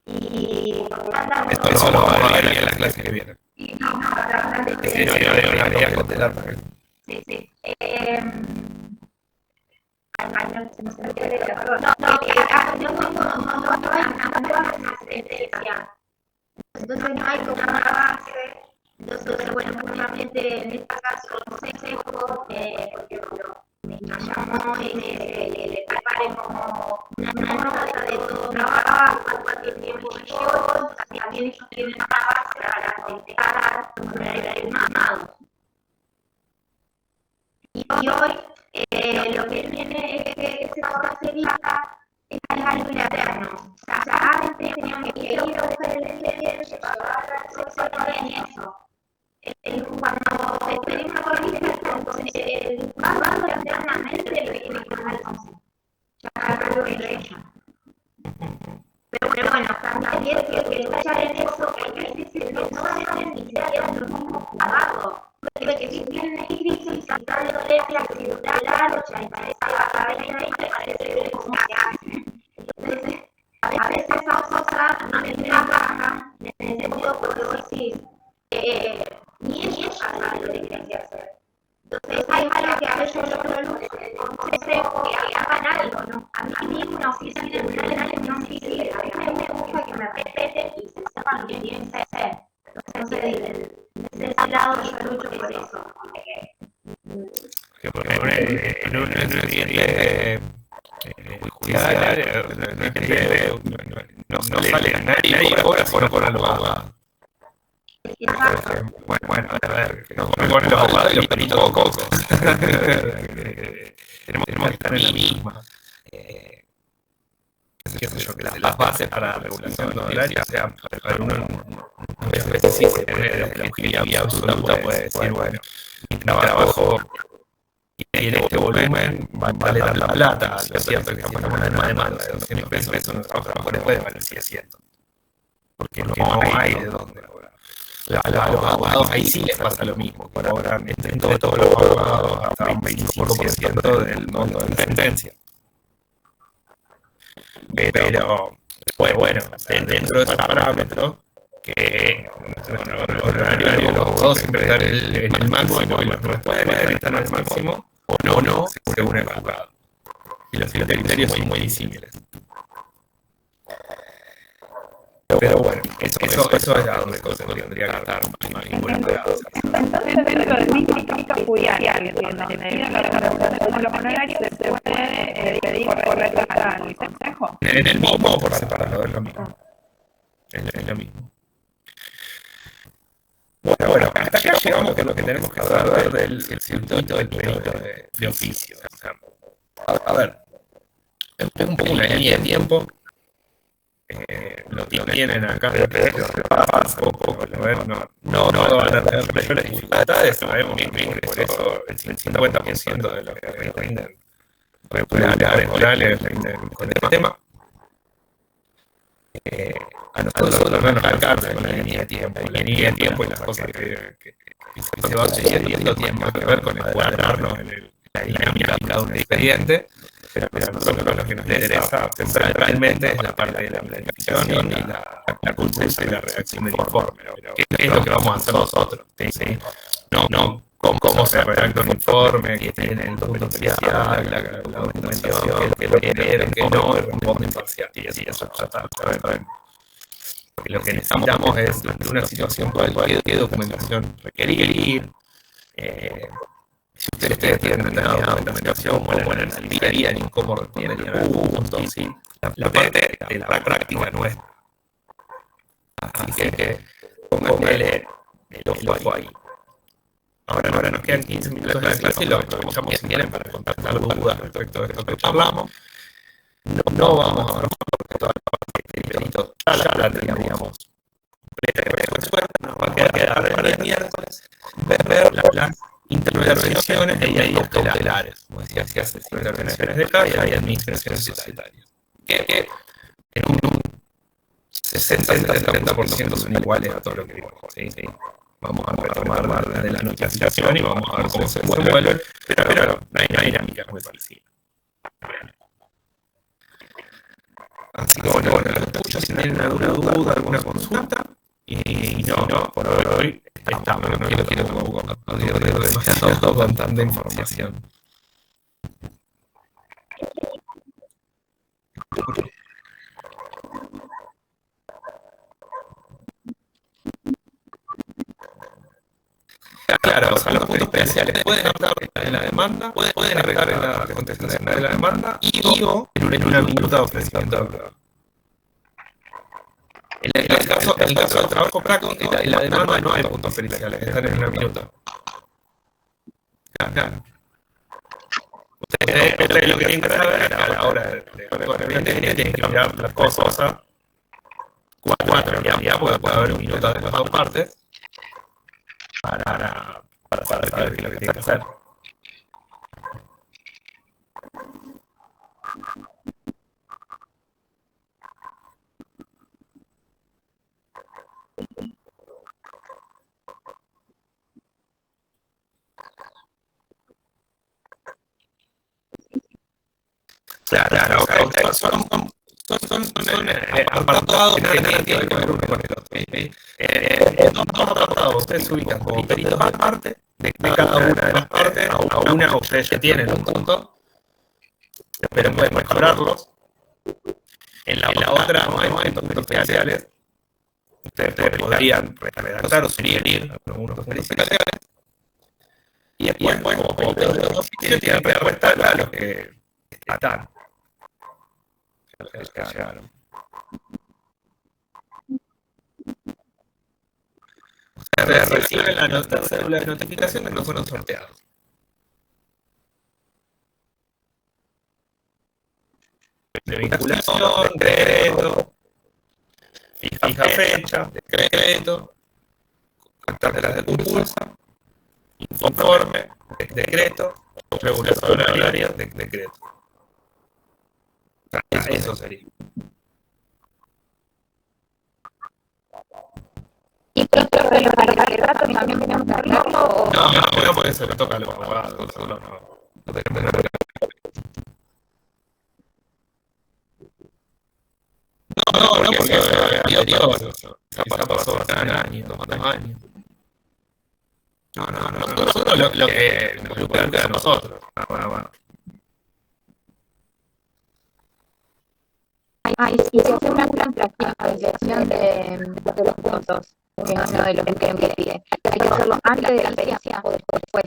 y eso lo va a ver en las clases que vienen. Sí. Entonces no hay como una base. Entonces, bueno, justamente en este caso, el Consejo, porque me llamó y le preparen como una nota de todo trabajo, al cualquier tiempo que yo, también ellos tienen una base para detectar honorarios mamados. Y hoy lo que viene es que ese formacerista es algo interno. O sea, antes teníamos que ir a buscar el expediente, pagar la sección y eso. Cuando pedimos la política, entonces el juzgado internamente lo tiene que poner al Consejo. Ya acá lo he hecho. Pero bueno, también quiero escuchar en eso, que a veces no hacen ni quedan los mismos pagados. Porque si tienen crisis, está de dolencia celular, o sea, y parece que parece cómo se hace. Entonces, a veces esas cosas no me encajan en el sentido porque vos decís, ni ella sabe lo que tiene que hacer. Entonces, hay algo que a veces yo no consejo que hagan algo, ¿no? A mí mismo una oficina tribunal es no difícil, a mí me gusta que me respeten y se sepan lo que tienen que hacer. Entonces, de ese lado yo lucho por eso. Porque en un expediente judicial no sale nadie cobra sino con el abogado. Bueno, a ver, no con el abogado y los peritos cocos. Tenemos que estar en la misma. Qué sé yo, que las bases para la regulación de horario sean para uno específico, desde la objetividad absoluta puede decir, bueno, mi trabajo tiene este volumen, vale tanta plata, lo cierto es que si estamos en una demanda de 200 pesos, nuestro trabajo no puede valer 700, porque no hay de dónde cobrar. A los abogados ahí sí les pasa lo mismo, cobran entre todos los abogados hasta un 25% del monto de la sentencia. Pero, bueno, dentro de esos parámetros, que el horario de los abogados siempre está en el máximo, y los que pueden estar en el máximo, o no, según el juzgado. Y los criterios son muy disímiles. Pero bueno, eso es a donde tendría que estar más involucrado. Entonces, dentro del mismo ámbito judicial, como los honorarios se puede pedir por letra al consejo. En el mismo o por separado, es lo mismo. Es lo mismo. Bueno, hasta acá llegamos con lo que tenemos que saber del circuito del perito de oficio. O sea, a ver, es un poco una línea de tiempo. Lo tienen acá, pero pasa poco, no van a tener mayores dificultades. Sabemos que por eso el 50% de los que rinden regulares orales rinden con este tema. A nosotros no nos alcanza con la línea de tiempo. La línea de tiempo y las cosas que se van sucediendo tienen más que ver con encuadrarnos en la dinámica de un expediente. Pero a nosotros lo que nos interesa centralmente es la parte de la planificación y la consulta y la redacción del informe. ¿Qué es lo que vamos a hacer nosotros? ¿Sí? No cómo se redacta un informe, qué tiene el documento especial, la documentación, qué lo quieren, qué no, el responde imparcial. Y así eso ya está bien. Porque lo que necesitamos es, ante una situación cual, qué documentación requerir. Si ustedes tienen determinada documentación, cómo la analizarían y cómo responderían al punto, ¿sí? La parte de la práctica nuestra. Así que pónganle el ojo ahí. Ahora nos quedan 15 minutos de la clase y lo aprovechamos si quieren para contactar dudas respecto de esto que charlamos. No vamos a ver porque toda la parte de perito ya la tendríamos resuelta. Nos va a quedar para el miércoles ver las intervenciones y ahí cautelares. Como decía, se hacen intervenciones de caja y administraciones societarias. Que en un 60-70% son iguales a todo lo que vimos. ¿Sí? Vamos a retomar desde la notificación y vamos a ver cómo se desenvuelve, pero la dinámica es muy parecida. Así que bueno, los escucho si tienen alguna duda, alguna consulta. Y no, por hoy estamos. No quiero tampoco demasiado con tanta información. Claro, o sea, los puntos especiales pueden estar en la demanda, pueden estar en la contestación de la demanda y o en una minuta de ofrecimiento de prueba. En el caso del trabajo práctico y la demanda no hay puntos periciales, están en una minuta. Claro. Ustedes lo que tienen que saber es que a la hora de tienen que mirar las cosas cuatro en realidad, porque puede haber un minuto de las dos partes para saber qué es lo que tienen que hacer. Claro, son apartados que tienen que ver uno con el otro. Dos apartados, ustedes se ubican como peritos aparte de cada una de las partes, a una ustedes ya tienen un punto, pero pueden mejorarlos. En la otra no hay momentos especiales. Ustedes podrían redactar o sugerir algunos especiales. Y después, como peritos de los oficios, tienen respuesta a los que están. Llegaron. Ustedes reciben la cédula de notificación de que no fueron sorteados. De vinculación, decreto, fija fecha, decreto, cartas de concurso, informe, decreto, regulación horaria, decreto. Eso sería. ¿Y nosotros de los datos también tenemos que arreglarlo? No, porque eso le toca a los abogados. No tenemos nada. No, porque eso ya pasó hace un año, 2 años. No. Nosotros lo que nos involucra a nosotros. Y se hace una planificación de los puntos, que es uno de los que me pide. ¿Hay que hacerlo antes de la licencia o después?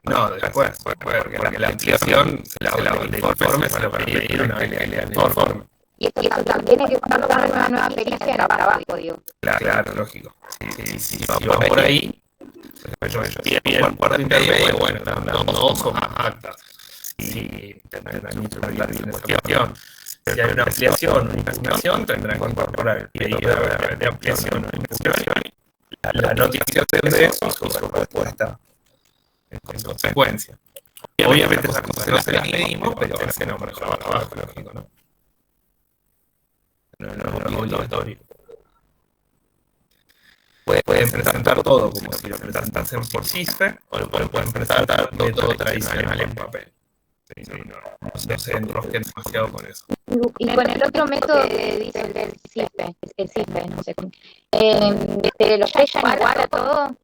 No, después, porque la ampliación del informe se lo va a pedir una vez que lean el informe. Y esto también hay que buscar una nueva experiencia en para abajo, digo. Claro, lógico. Si vamos por ahí, yo piden un cuarto intermedio, bueno, dan 2 o más actas. Si tendrán mucho la cuestión. Si hay una ampliación o una impugnación, tendrán que incorporar el pedido de ampliación o impugnación, la notificación de eso y su respuesta en consecuencia. Obviamente esas cosas no se las medimos, pero se nos para abajo, lógico, ¿no? No es obligatorio. Pueden presentar todo como si lo presentasen por CISFE, o lo pueden presentar todo tradicional en papel. No se enrosquen demasiado con eso. Y con el otro método que dice el CIFE, no sé. ¿Los sellan igual a todo?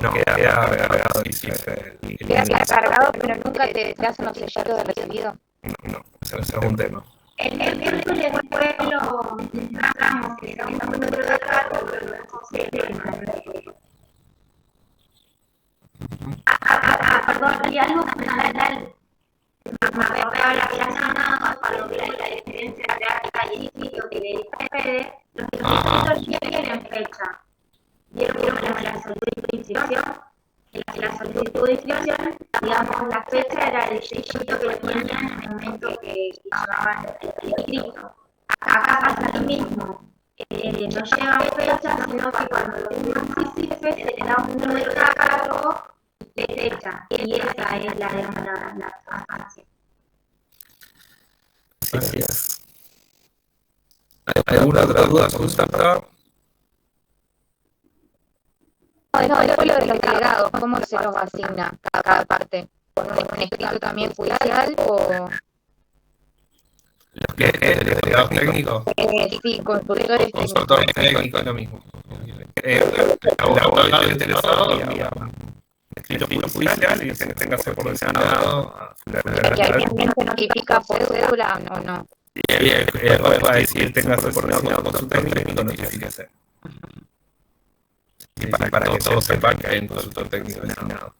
No, queda agregado el CIFE. Queda cargado, pero nunca te hacen los sellados de recibido. No, ese es un tema. El miércoles después lo mostramos, que era un número de datos, pero no es posible. Perdón, y algo fundamental. Me ahora que has llamado para lograr la diferencia gráfica y el sitio que le diste Fede, los requisitos ya tienen fecha. Vieron la solicitud de inscripción. La solicitud de inscripción, digamos, la fecha era el sellito que tenían en el momento que llevaban el inscrito. Acá pasa lo mismo. No llevan fecha, sino que cuando lo mismo CIFE se le da un número de cargo de fecha. Y esa es la transparencia. Así es. ¿Hay alguna otra duda, consulta? No, después lo de los delegados, ¿cómo se los asigna cada parte? ¿Con un escrito también judicial o...? ¿Los que delegados técnicos? Sí, consultores técnicos. Consultores técnicos es lo mismo. El abogado interesado envía un escrito judicial y dice que tenga que ser por el Senado. ¿Y alguien se notifica por cédula o no? Y el juez va a decir tenga que ser por el Senado con su técnico, notifíquese. Y para que todos sepan que hay un consultor técnico designado.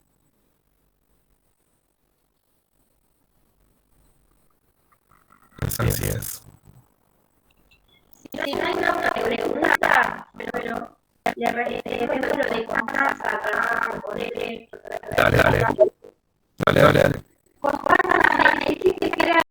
Así es. Si no hay una pregunta, pero le ejemplo de confianza, poner Dale. Juan